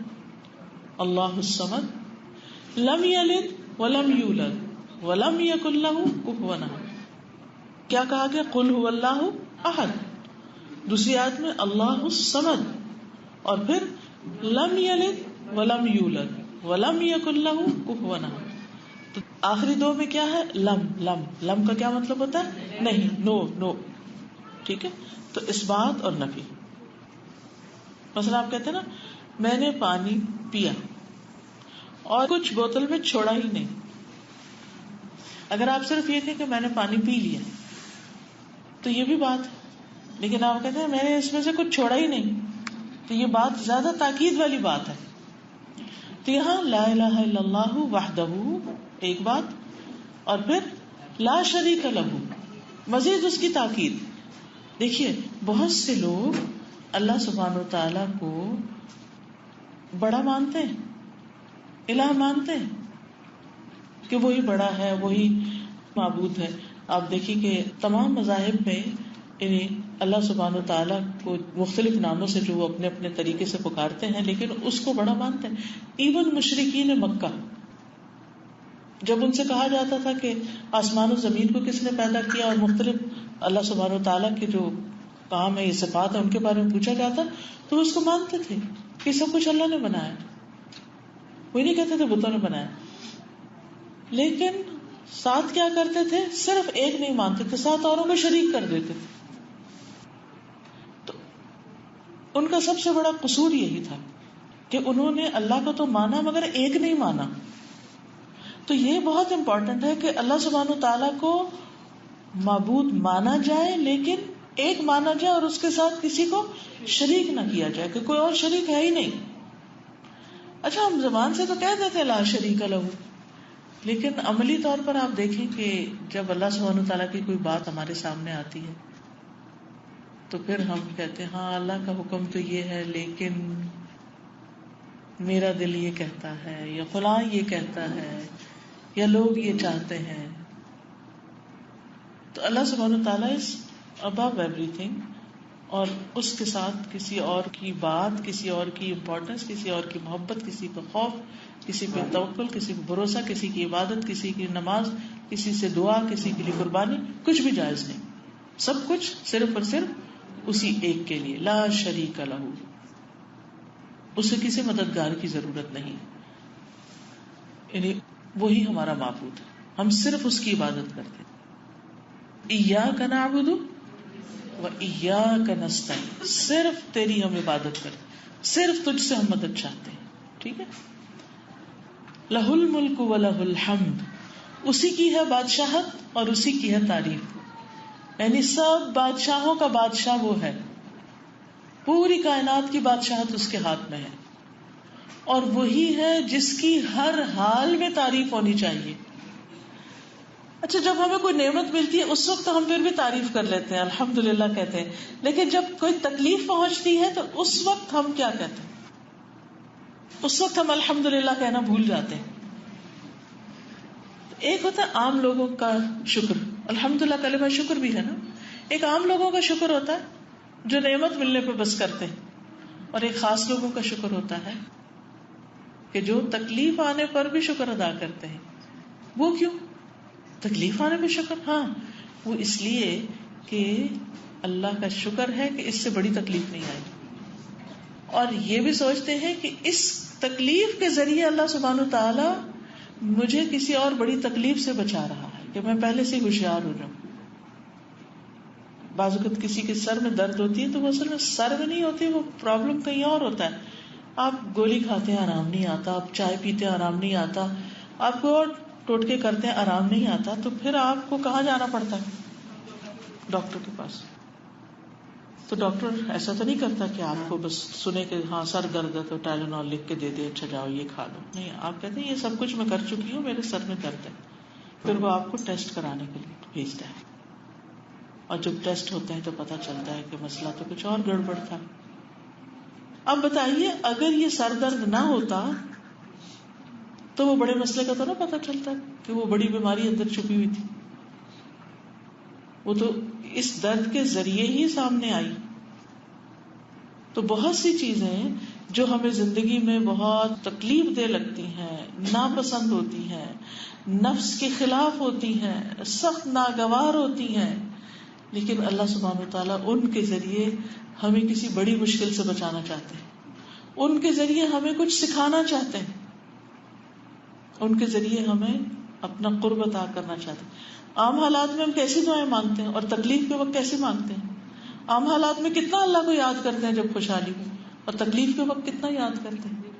اللہ الصمد لم یلد ولم یولد ولم یکن لہ کفوا احد. کیا کہا گیا؟ قل هو اللہ احد. دوسری آیت میں اللہ الصمد، اور پھر لم یلد ولم یولد ولم یکن لہ کفوا احد. تو آخری دو میں کیا ہے؟ لم لم لم کا کیا مطلب ہوتا ہے؟ نہیں، نو نو. ٹھیک ہے، تو اس بات اور نفی. مثلا آپ کہتے ہیں نا میں نے پانی پیا اور کچھ بوتل میں چھوڑا ہی نہیں. اگر آپ صرف یہ کہیں کہ میں نے پانی پی لیا تو یہ بھی بات ہے، لیکن آپ کہتے ہیں میں نے اس میں سے کچھ چھوڑا ہی نہیں، تو یہ بات زیادہ تاکید والی بات ہے. تو یہاں لا الہ الا اللہ وحدہ ایک بات، اور پھر لا شریک لہ مزید اس کی تاکید. دیکھیے بہت سے لوگ اللہ سبحانہ و تعالی کو بڑا مانتے ہیں، الہ مانتے ہیں کہ وہی بڑا ہے، وہی معبود ہے. آپ دیکھیے کہ تمام مذاہب میں یعنی اللہ سبحانہ و تعالیٰ کو مختلف ناموں سے جو وہ اپنے اپنے طریقے سے پکارتے ہیں، لیکن اس کو بڑا مانتے ہیں. ایون مشرکین مکہ جب ان سے کہا جاتا تھا کہ آسمان و زمین کو کس نے پیدا کیا اور مختلف اللہ سبحانہ و تعالیٰ کے جو کام ہے، یہ صفات ہے، ان کے بارے میں پوچھا جاتا تو وہ اس کو مانتے تھے کہ سب کچھ اللہ نے بنایا. وہ نہیں کہتے تھے بتوں نے بنایا. لیکن ساتھ کیا کرتے تھے؟ صرف ایک نہیں مانتے تھے، ساتھ اوروں کو شریک کر دیتے تھے. تو ان کا سب سے بڑا قصور یہی تھا کہ انہوں نے اللہ کو تو مانا مگر ایک نہیں مانا. تو یہ بہت امپورٹنٹ ہے کہ اللہ سبحانہ و تعالیٰ کو معبود مانا جائے، لیکن ایک مانا جائے اور اس کے ساتھ کسی کو شریک نہ کیا جائے کہ کوئی اور شریک ہے ہی نہیں. اچھا ہم زبان سے تو کہہ دیتے لا شریک لہ، لیکن عملی طور پر آپ دیکھیں کہ جب اللہ سبحانہ و تعالیٰ کی کوئی بات ہمارے سامنے آتی ہے تو پھر ہم کہتے ہیں ہاں اللہ کا حکم تو یہ ہے لیکن میرا دل یہ کہتا ہے، یا فلاں یہ کہتا ہے، یا لوگ یہ چاہتے ہیں. تو اللہ سبحانہ و تعالیٰ از above everything، اور اس کے ساتھ کسی اور کی بات، کسی اور کی امپورٹنس، کسی اور کی محبت، کسی پہ خوف، کسی پہ توکل، کسی پہ بھروسہ، کسی کی عبادت، کسی کی نماز، کسی سے دعا، کسی کے لیے قربانی، کچھ بھی جائز نہیں. سب کچھ صرف اور صرف اسی ایک کے لیے، لا شریک لہ. اسے کسی مددگار کی ضرورت نہیں، یعنی وہی ہمارا معبود ہے، ہم صرف اس کی عبادت کرتے ہیں. ایاک نعبد و ایاک نستعین، صرف تیری ہم عبادت کرتے ہیں، صرف تجھ سے ہم مدد چاہتے ہیں. ٹھیک ہے. لہ الملک و لہ الحمد، اسی کی ہے بادشاہت اور اسی کی ہے تعریف. یعنی سب بادشاہوں کا بادشاہ وہ ہے، پوری کائنات کی بادشاہت اس کے ہاتھ میں ہے، اور وہی ہے جس کی ہر حال میں تعریف ہونی چاہیے. اچھا جب ہمیں کوئی نعمت ملتی ہے اس وقت ہم پھر بھی تعریف کر لیتے ہیں، الحمدللہ کہتے ہیں، لیکن جب کوئی تکلیف پہنچتی ہے تو اس وقت ہم کیا کہتے ہیں؟ اس وقت ہم الحمدللہ کہنا بھول جاتے ہیں. ایک ہوتا ہے عام لوگوں کا شکر، الحمدللہ کلمہ شکر بھی ہے نا. ایک عام لوگوں کا شکر ہوتا ہے جو نعمت ملنے پہ بس کرتے ہیں، اور ایک خاص لوگوں کا شکر ہوتا ہے کہ جو تکلیف آنے پر بھی شکر ادا کرتے ہیں. وہ کیوں تکلیف آنے پہ شکر؟ ہاں وہ اس لیے کہ اللہ کا شکر ہے کہ اس سے بڑی تکلیف نہیں آئی، اور یہ بھی سوچتے ہیں کہ اس تکلیف کے ذریعے اللہ سبحانہ و تعالی مجھے کسی اور بڑی تکلیف سے بچا رہا ہے کہ میں پہلے سے ہوشیار ہو جاؤں. بعض اوقات کسی کے سر میں درد ہوتی ہے تو وہ اصل میں سر میں نہیں ہوتی، وہ پرابلم کہیں اور ہوتا ہے. آپ گولی کھاتے ہیں آرام نہیں آتا، آپ چائے پیتے ہیں آرام نہیں آتا، آپ کو اور ٹوٹکے کرتے ہیں آرام نہیں آتا، تو پھر آپ کو کہاں جانا پڑتا ہے؟ ڈاکٹر کے پاس. تو ڈاکٹر ایسا تو نہیں کرتا کہ آپ کو بس سنے کہ ہاں سر درد ہے تو ٹائلینول لکھ کے دے دے، اچھا جاؤ یہ کھا لو. نہیں، آپ کہتے ہیں یہ سب کچھ میں کر چکی ہوں، میرے سر میں درد ہے. پھر وہ آپ کو ٹیسٹ کرانے کے لیے بھیجتا ہے، اور جب ٹیسٹ ہوتے ہیں تو پتا چلتا ہے کہ مسئلہ تو کچھ اور گڑبڑ تھا. اب بتائیے اگر یہ سر درد نہ ہوتا تو وہ بڑے مسئلے کا تو نہ پتا چلتا کہ وہ بڑی بیماری اندر چھپی ہوئی تھی. وہ تو اس درد کے ذریعے ہی سامنے آئی. تو بہت سی چیزیں جو ہمیں زندگی میں بہت تکلیف دہ لگتی ہیں، ناپسند ہوتی ہیں، نفس کے خلاف ہوتی ہیں، سخت ناگوار ہوتی ہیں، لیکن اللہ سبحانہ و تعالیٰ ان کے ذریعے ہمیں کسی بڑی مشکل سے بچانا چاہتے ہیں، ان کے ذریعے ہمیں کچھ سکھانا چاہتے ہیں، ان کے ذریعے ہمیں اپنا قرب عطا کرنا چاہتے ہیں. عام حالات میں ہم کیسی دعائیں مانگتے ہیں اور تکلیف کے وقت کیسے مانگتے ہیں. عام حالات میں کتنا اللہ کو یاد کرتے ہیں جب خوشحالی ہو، اور تکلیف کے وقت کتنا یاد کرتے ہیں.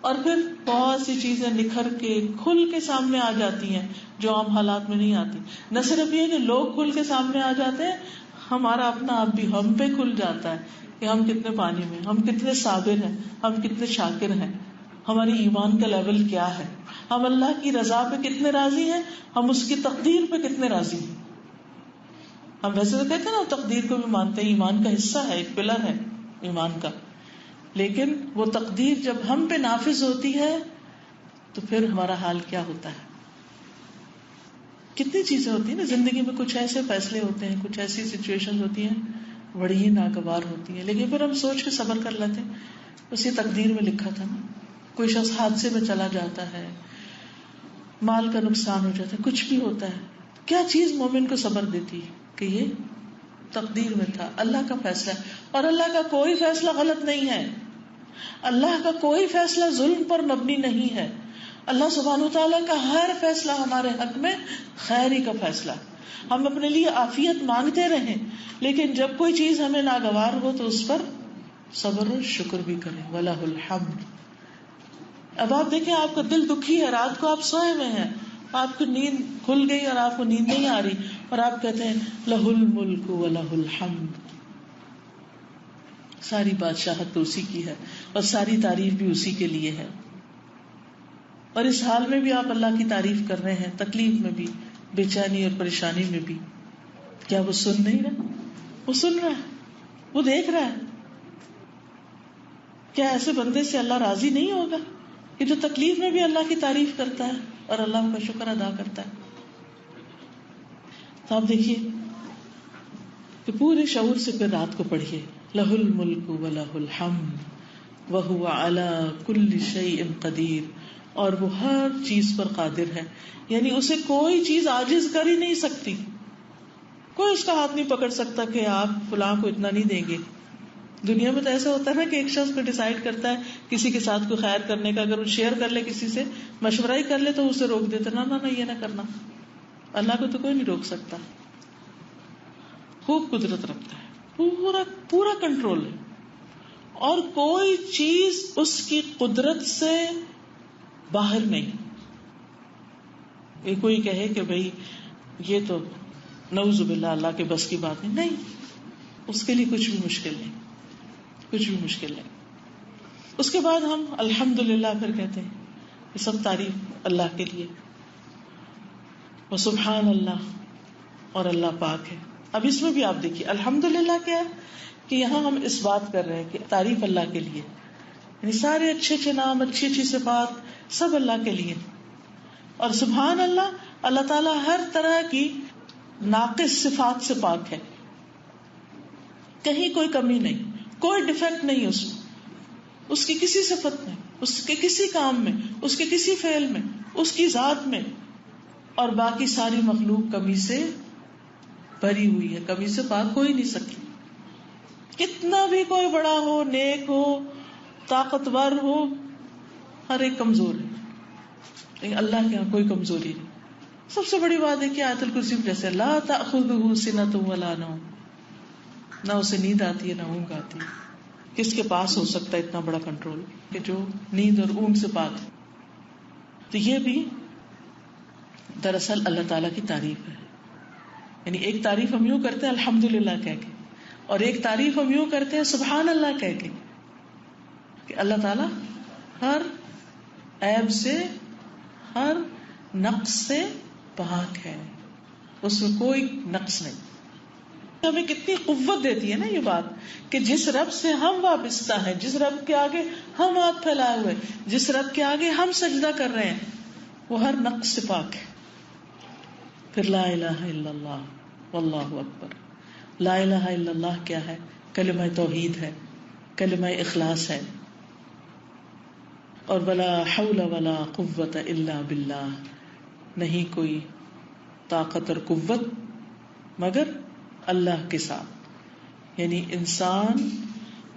اور پھر بہت سی چیزیں نکھر کے کھل کے سامنے آ جاتی ہیں جو عام حالات میں نہیں آتی. نہ صرف یہ کہ لوگ کھل کے سامنے آ جاتے ہیں، ہمارا اپنا آپ بھی ہم پہ کھل جاتا ہے کہ ہم کتنے پانی میں، ہم کتنے صابر ہیں، ہم کتنے شاکر ہیں، ہماری ایمان کا لیول کیا ہے، ہم اللہ کی رضا پہ کتنے راضی ہیں، ہم اس کی تقدیر پہ کتنے راضی ہیں. ہم ویسے تو کہتے ہیں نا تقدیر کو بھی مانتے ہیں، ایمان کا حصہ ہے، ایک پلر ہے ایمان کا، لیکن وہ تقدیر جب ہم پہ نافذ ہوتی ہے تو پھر ہمارا حال کیا ہوتا ہے. کتنی چیزیں ہوتی ہیں نا زندگی میں، کچھ ایسے فیصلے ہوتے ہیں، کچھ ایسی سچویشن ہوتی ہیں بڑی ہی ناگوار ہوتی ہیں، لیکن پھر ہم سوچ کے صبر کر لیتے ہیں. اسی تقدیر میں لکھا تھا نا. کوئی شخص حادثے میں چلا جاتا ہے، مال کا نقصان ہو جاتا ہے، کچھ بھی ہوتا ہے، کیا چیز مومن کو صبر دیتی ہے کہ یہ تقدیر میں تھا، اللہ کا فیصلہ ہے. اور اللہ کا کوئی فیصلہ غلط نہیں ہے، اللہ کا کوئی فیصلہ ظلم پر مبنی نہیں ہے. اللہ سبحانہ وتعالیٰ کا ہر فیصلہ ہمارے حق میں خیر ہی کا فیصلہ. ہم اپنے لیے عافیت مانگتے رہیں، لیکن جب کوئی چیز ہمیں ناگوار ہو تو اس پر صبر اور شکر بھی کریں. وَلَهُ الْحَمْدُ. اب آپ دیکھیں، آپ کا دل دکھی ہے، رات کو آپ سوئے ہوئے ہیں، آپ کی نیند کھل گئی اور آپ کو نیند نہیں آ رہی، اور آپ کہتے ہیں لَهُ الْمُلْكُ وَلَهُ الْحَمْدُ. ساری بادشاہت تو اسی کی ہے اور ساری تعریف بھی اسی کے لیے ہے. اور اس حال میں بھی آپ اللہ کی تعریف کر رہے ہیں، تکلیف میں بھی، بے چینی اور پریشانی میں بھی. کیا وہ سن نہیں رہا؟ وہ سن رہا ہے، وہ دیکھ رہا ہے. کیا ایسے بندے سے اللہ راضی نہیں ہوگا کہ جو تکلیف میں بھی اللہ کی تعریف کرتا ہے اور اللہ کا شکر ادا کرتا ہے؟ تو آپ دیکھیے کہ پورے شعور سے پھر رات کو پڑھیے لہ الملک ولہ الحمد وہو علی کل شیء قدیر. اور وہ ہر چیز پر قادر ہے، یعنی اسے کوئی چیز عاجز کر ہی نہیں سکتی. کوئی اس کا ہاتھ نہیں پکڑ سکتا کہ آپ فلاں کو اتنا نہیں دیں گے. دنیا میں تو ایسا ہوتا ہے نا کہ ایک شخص کو ڈیسائیڈ کرتا ہے کسی کے ساتھ کوئی خیر کرنے کا، اگر وہ شیئر کر لے کسی سے، مشورہ ہی کر لے تو اسے روک دیتے، نہ یہ نہ کرنا. اللہ کو تو کوئی نہیں روک سکتا. خوب قدرت رکھتا ہے، پورا کنٹرول ہے، اور کوئی چیز اس کی قدرت سے باہر نہیں. یہ کوئی کہے کہ بھئی یہ تو نعوذ باللہ اللہ کے بس کی بات نہیں، اس کے لیے کچھ بھی مشکل نہیں، کچھ بھی مشکل نہیں. اس کے بعد ہم الحمدللہ پھر کہتے ہیں یہ سب تعریف اللہ کے لیے، وسبحان اللہ، اور اللہ پاک ہے. اب اس میں بھی آپ دیکھیے الحمدللہ کیا ہے کہ یہاں ہم اس بات کر رہے ہیں کہ تعریف اللہ کے لیے، یعنی سارے اچھے اچھے نام، اچھی اچھی صفات سب اللہ کے لیے. اور سبحان اللہ، اللہ تعالیٰ ہر طرح کی ناقص صفات سے پاک ہے، کہیں کوئی کمی نہیں، کوئی ڈیفیکٹ نہیں اس کی کسی صفت میں، اس کے کسی کام میں، اس کے کسی فعل میں، اس کی ذات میں. اور باقی ساری مخلوق کمی سے بھری ہوئی ہے، کمی سے پاک ہو ہی نہیں سکتی. کتنا بھی کوئی بڑا ہو، نیک ہو، طاقتور ہو، ہر ایک کمزور ہے، لیکن اللہ کے یہاں کوئی کمزوری نہیں. سب سے بڑی بات ہے کہ آیت الکرسی جیسے لا تأخذہ سنۃ ولا نوم، نہ اسے نیند آتی ہے نہ اونگ آتی ہے. کس کے پاس ہو سکتا ہے اتنا بڑا کنٹرول کہ جو نیند اور اونگ سے پاک ہے؟ تو یہ بھی دراصل اللہ تعالیٰ کی تعریف ہے. یعنی ایک تعریف ہم یوں کرتے ہیں الحمدللہ کہہ کے، اور ایک تعریف ہم یوں کرتے ہیں سبحان اللہ کہہ کے، کہ اللہ تعالیٰ ہر عیب سے، ہر نقص سے پاک ہے، اس میں کوئی نقص نہیں. ہمیں کتنی قوت دیتی ہے نا یہ بات کہ جس رب سے ہم وابستہ ہیں، جس رب کے آگے ہم ہاتھ پھیلائے ہوئے، جس رب کے آگے ہم سجدہ کر رہے ہیں، وہ ہر نقص سے پاک ہے. پھر لا الہ الا اللہ واللہ اکبر. لا الہ الا اللہ کیا ہے؟ کلمہ توحید ہے، کلمہ اخلاص ہے. اور ولا حول ولا قوت الا باللہ، نہیں کوئی طاقت اور قوت مگر اللہ کے ساتھ. یعنی انسان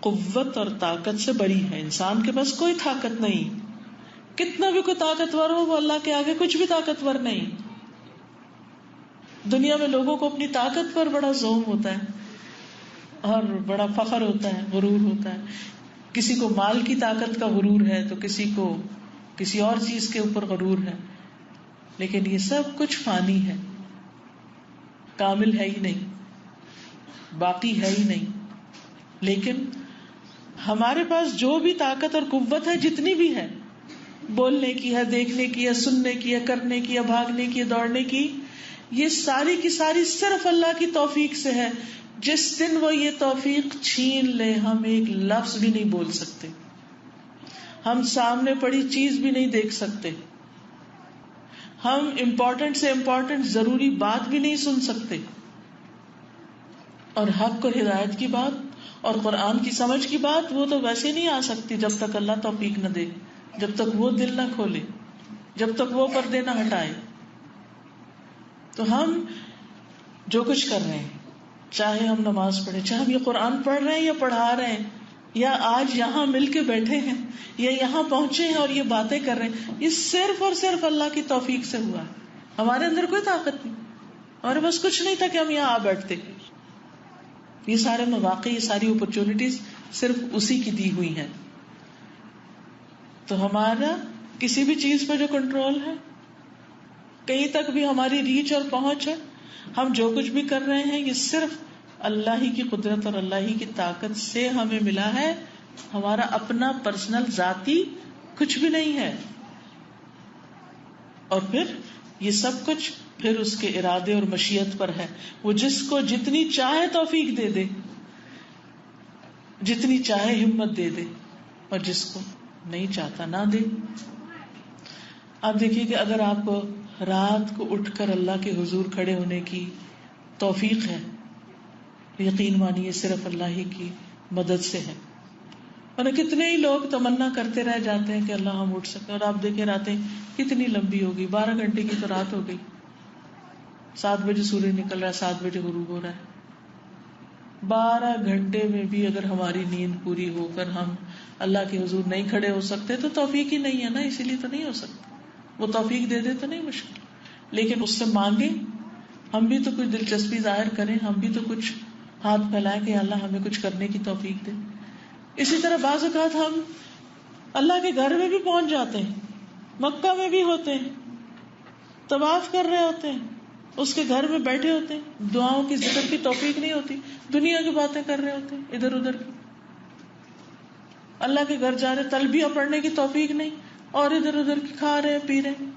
قوت اور طاقت سے بری ہے، انسان کے پاس کوئی طاقت نہیں، کتنا بھی کوئی طاقتور ہو وہ اللہ کے آگے کچھ بھی طاقتور نہیں. دنیا میں لوگوں کو اپنی طاقت پر بڑا زوم ہوتا ہے اور بڑا فخر ہوتا ہے، غرور ہوتا ہے. کسی کو مال کی طاقت کا غرور ہے تو کسی کو کسی اور چیز کے اوپر غرور ہے. لیکن یہ سب کچھ فانی ہے، کامل ہے ہی نہیں، باقی ہے ہی نہیں. لیکن ہمارے پاس جو بھی طاقت اور قوت ہے، جتنی بھی ہے، بولنے کی ہے، دیکھنے کی ہے، سننے کی ہے، کرنے کی ہے، بھاگنے کی ہے، دوڑنے کی، یہ ساری کی ساری صرف اللہ کی توفیق سے ہے. جس دن وہ یہ توفیق چھین لے ہم ایک لفظ بھی نہیں بول سکتے، ہم سامنے پڑی چیز بھی نہیں دیکھ سکتے، ہم امپورٹنٹ سے امپورٹنٹ ضروری بات بھی نہیں سن سکتے. اور حق اور ہدایت کی بات اور قرآن کی سمجھ کی بات وہ تو ویسے نہیں آ سکتی جب تک اللہ توفیق نہ دے، جب تک وہ دل نہ کھولے، جب تک وہ پردے نہ ہٹائے. تو ہم جو کچھ کر رہے ہیں، چاہے ہم نماز پڑھیں، چاہے ہم یہ قرآن پڑھ رہے ہیں یا پڑھا رہے ہیں، یا آج یہاں مل کے بیٹھے ہیں یا یہاں پہنچے ہیں اور یہ باتیں کر رہے ہیں، یہ صرف اور صرف اللہ کی توفیق سے ہوا ہے. ہمارے اندر کوئی طاقت نہیں، ہمارے پاس کچھ نہیں تھا کہ ہم یہاں آ بیٹھتے. یہ سارے مواقع، یہ ساری اپرچونٹیز صرف اسی کی دی ہوئی ہیں. تو ہمارا کسی بھی چیز پہ جو کنٹرول ہے، کہیں تک بھی ہماری ریچ اور پہنچ ہے، ہم جو کچھ بھی کر رہے ہیں یہ صرف اللہ ہی کی قدرت اور اللہ ہی کی طاقت سے ہمیں ملا ہے. ہمارا اپنا پرسنل ذاتی کچھ بھی نہیں ہے. اور پھر یہ سب کچھ پھر اس کے ارادے اور مشیت پر ہے. وہ جس کو جتنی چاہے توفیق دے دے، جتنی چاہے ہمت دے دے، اور جس کو نہیں چاہتا نہ دے. آپ دیکھیے کہ اگر آپ کو رات کو اٹھ کر اللہ کے حضور کھڑے ہونے کی توفیق ہے، یقین مانیے صرف اللہ ہی کی مدد سے ہے. اور کتنے ہی لوگ تمنا کرتے رہ جاتے ہیں کہ اللہ ہم اٹھ سکیں، اور آپ دیکھیں راتیں کتنی لمبی ہو گئی، 12 گھنٹے کی تو رات ہو گئی. 7 بجے سورج نکل رہا ہے، 7 بجے غروب ہو رہا ہے. 12 گھنٹے میں بھی اگر ہماری نیند پوری ہو کر ہم اللہ کے حضور نہیں کھڑے ہو سکتے تو توفیق ہی نہیں ہے نا. اسی لیے تو نہیں ہو سکتا. وہ توفیق دے دے تو نہیں مشکل، لیکن اس سے مانگیں، ہم بھی تو کچھ دلچسپی ظاہر کریں، ہم بھی تو کچھ ہاتھ پھیلائیں کہ اللہ ہمیں کچھ کرنے کی توفیق دے. اسی طرح بعض اوقات ہم اللہ کے گھر میں بھی پہنچ جاتے ہیں، مکہ میں بھی ہوتے ہیں، طواف کر رہے ہوتے ہیں، اس کے گھر میں بیٹھے ہوتے ہیں، دعاؤں کی ذکر کی توفیق نہیں ہوتی، دنیا کی باتیں کر رہے ہوتے ہیں ادھر ادھر کی. اللہ کے گھر جا رہے، تلبیہ پڑھنے کی توفیق نہیں، اور ادھر ادھر کی کھا رہے پی رہے.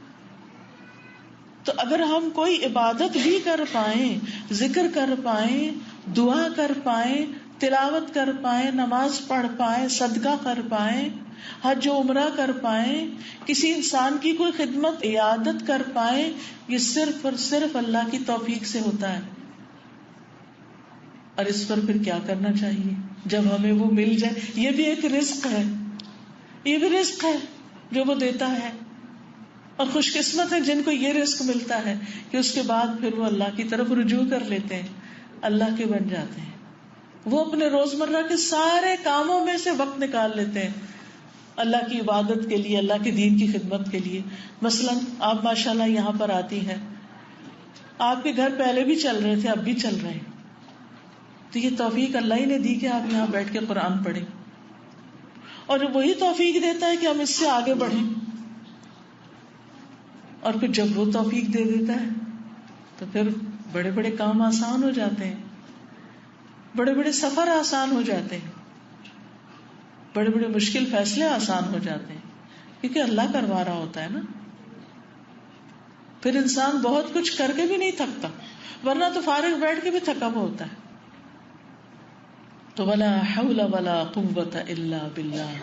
تو اگر ہم کوئی عبادت بھی کر پائیں، ذکر کر پائیں، دعا کر پائیں، تلاوت کر پائیں، نماز پڑھ پائیں، صدقہ کر پائیں، حج و عمرہ کر پائیں، کسی انسان کی کوئی خدمت عیادت کر پائیں، یہ صرف اور صرف اللہ کی توفیق سے ہوتا ہے. اور اس پر پھر کیا کرنا چاہیے جب ہمیں وہ مل جائے؟ یہ بھی ایک رزق ہے، یہ بھی رزق ہے جو وہ دیتا ہے. اور خوش قسمت ہے جن کو یہ رزق ملتا ہے کہ اس کے بعد پھر وہ اللہ کی طرف رجوع کر لیتے ہیں، اللہ کے بن جاتے ہیں. وہ اپنے روزمرہ کے سارے کاموں میں سے وقت نکال لیتے ہیں اللہ کی عبادت کے لیے، اللہ کے دین کی خدمت کے لیے. مثلا آپ ماشاءاللہ یہاں پر آتی ہیں، آپ کے گھر پہلے بھی چل رہے تھے، اب بھی چل رہے ہیں، تو یہ توفیق اللہ ہی نے دی کہ آپ یہاں بیٹھ کے قرآن پڑھیں. اور وہی توفیق دیتا ہے کہ ہم اس سے آگے بڑھیں. اور پھر جب وہ توفیق دے دیتا ہے تو پھر بڑے بڑے کام آسان ہو جاتے ہیں، بڑے بڑے سفر آسان ہو جاتے ہیں، بڑے بڑے مشکل فیصلے آسان ہو جاتے ہیں، کیونکہ اللہ کروا رہا ہوتا ہے نا. پھر انسان بہت کچھ کر کے بھی نہیں تھکتا، ورنہ تو فارغ بیٹھ کے بھی تھکا ہوا ہوتا ہے. تو ولا حول ولا قوت الا باللہ.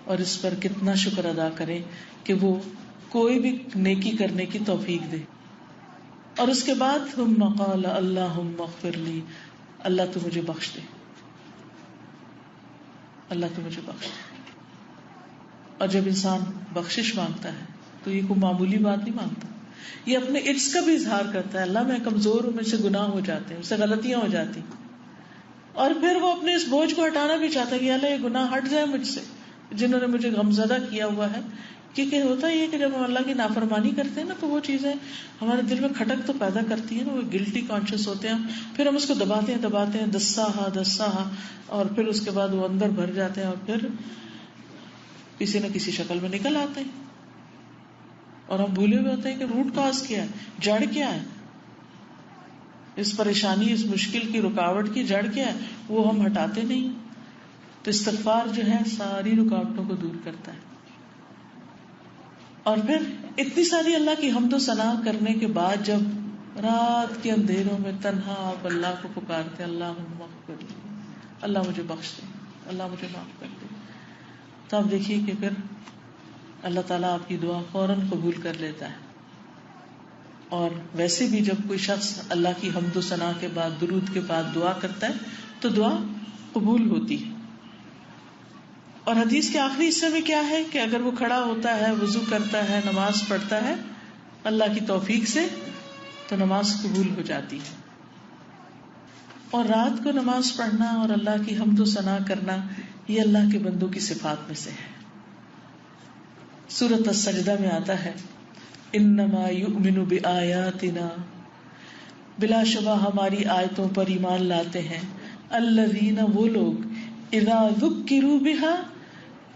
اور اس پر کتنا شکر ادا کریں کہ وہ کوئی بھی نیکی کرنے کی توفیق دے. اور اس کے بعد ثم قال اللہم اغفر لی، اللہ تو مجھے بخش دے، اللہ تو مجھے بخش دے. اور جب انسان بخشش مانگتا ہے تو یہ کوئی معمولی بات نہیں مانگتا، یہ اپنے عجز کا بھی اظہار کرتا ہے. اللہ میں کمزور ہوں، مجھ سے گناہ ہو جاتے ہیں، مجھ سے غلطیاں ہو جاتی. اور پھر وہ اپنے اس بوجھ کو ہٹانا بھی چاہتا ہے کہ اللہ یہ گناہ ہٹ جائے مجھ سے، جنہوں نے مجھے غمزدہ کیا ہوا ہے. کیونکہ ہوتا یہ کہ جب ہم اللہ کی نافرمانی کرتے ہیں نا تو وہ چیزیں ہمارے دل میں کھٹک تو پیدا کرتی ہیں نا, وہ گلٹی کانشیس ہوتے ہیں, پھر ہم اس کو دباتے ہیں دسا اور پھر اس کے بعد وہ اندر بھر جاتے ہیں اور پھر کسی نہ کسی شکل میں نکل آتے ہیں, اور ہم بھولے ہوئے ہوتے ہیں کہ روٹ کاز کیا ہے, جڑ کیا ہے, اس پریشانی اس مشکل کی رکاوٹ کی جڑ کیا ہے, وہ ہم ہٹاتے نہیں. تو استغفار جو ہے ساری رکاوٹوں کو دور کرتا ہے. اور پھر اتنی ساری اللہ کی حمد و ثنا کرنے کے بعد جب رات کے اندھیروں میں تنہا آپ اللہ کو پکارتے, اللہ مغفر لی, اللہ مجھے بخش دے, اللہ مجھے معاف کر دے, تو آپ دیکھیے کہ پھر اللہ تعالیٰ آپ کی دعا فوراً قبول کر لیتا ہے. اور ویسے بھی جب کوئی شخص اللہ کی حمد و ثنا کے بعد درود کے بعد دعا کرتا ہے تو دعا قبول ہوتی ہے. اور حدیث کے آخری حصے میں کیا ہے کہ اگر وہ کھڑا ہوتا ہے, وضو کرتا ہے, نماز پڑھتا ہے اللہ کی توفیق سے, تو نماز قبول ہو جاتی ہے. اور رات کو نماز پڑھنا اور اللہ کی حمد و ثنا کرنا یہ اللہ کے بندوں کی صفات میں سے ہے. سورۃ السجدہ میں آتا ہے انما یؤمن بآیاتنا, بلا شبہ ہماری آیتوں پر ایمان لاتے ہیں, الذین وہ لوگ, اذا ذکروا بہا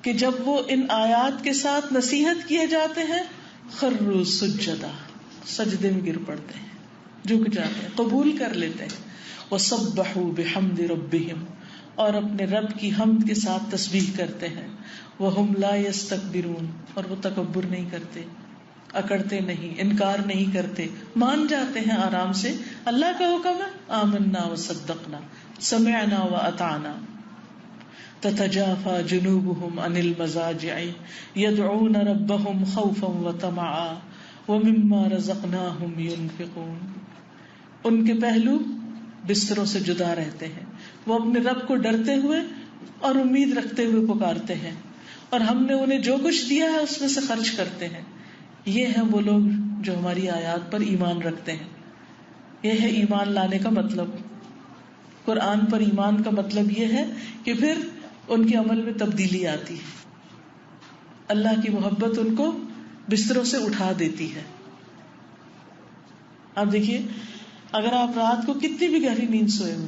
کہ جب وہ ان آیات کے ساتھ نصیحت کیے جاتے ہیں, خروا سجدا سجدے میں گر پڑتے ہیں, جھک جاتے ہیں, قبول کر لیتے ہیں. وسبحوا بحمد ربہم اور اپنے رب کی حمد کے ساتھ تسبیح کرتے ہیں. وہم لا یستکبرون اور وہ تکبر نہیں کرتے, اکڑتے نہیں, انکار نہیں کرتے, مان جاتے ہیں آرام سے. اللہ کا حکم ہے آمنا وصدقنا سمعنا واطعنا. تتجافى جنوبهم عن المضاجع يدعون ربهم خوفا وطمعا ومما رزقناهم ينفقون. ان کے پہلو بستروں سے جدا رہتے ہیں, وہ اپنے رب کو ڈرتے ہوئے اور امید رکھتے ہوئے پکارتے ہیں, اور ہم نے انہیں جو کچھ دیا ہے اس میں سے خرچ کرتے ہیں. یہ ہیں وہ لوگ جو ہماری آیات پر ایمان رکھتے ہیں. یہ ہے ایمان لانے کا مطلب. قرآن پر ایمان کا مطلب یہ ہے کہ پھر ان کے عمل میں تبدیلی آتی ہے. اللہ کی محبت ان کو بستروں سے اٹھا دیتی ہے. آپ دیکھیے اگر آپ رات کو کتنی بھی گہری نیند سوئے ہوں,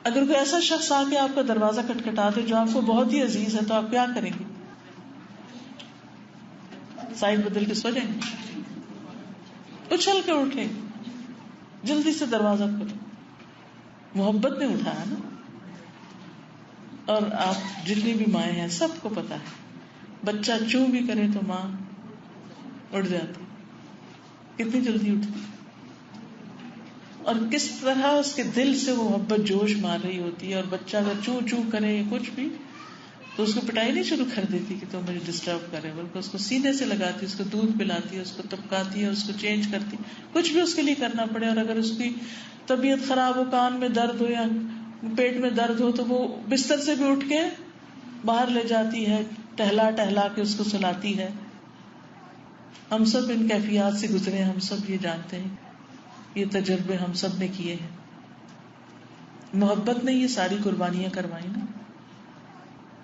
اگر کوئی ایسا شخص آ کے آپ کا دروازہ کھٹکھٹا دے جو آپ کو بہت ہی عزیز ہے, تو آپ کیا کریں گے؟ سائڈ بدل کے سو جائیں گے, اچھل کے اٹھیں, جلدی سے دروازہ کھولو. محبت نے اٹھایا نا. اور آپ جتنی بھی مائیں ہیں سب کو پتا ہے, بچہ چوں بھی کرے تو ماں اٹھ جاتی, کتنی جلدی اٹھتی, اور کس طرح اس کے دل سے وہ محبت جوش مار رہی ہوتی ہے. اور بچہ اگر چوں چوں کرے کچھ بھی تو اس کو پٹائی نہیں شروع کر دیتی کہ تم مجھے ڈسٹرب کرے, بلکہ اس کو سینے سے لگاتی, اس کو دودھ پلاتی ہے, اس کو تپکاتی ہے, اس کو چینج کرتی, کچھ بھی اس کے لیے کرنا پڑے. اور اگر اس کی طبیعت خراب ہو, کان میں درد ہو یا پیٹ میں درد ہو, تو وہ بستر سے بھی اٹھ کے باہر لے جاتی ہے, ٹہلا ٹہلا کے اس کو سلاتی ہے. ہم سب ان کیفیات سے گزرے ہیں, ہم سب یہ جانتے ہیں, یہ تجربے ہم سب نے کیے ہیں. محبت نے یہ ساری قربانیاں کروائی نا.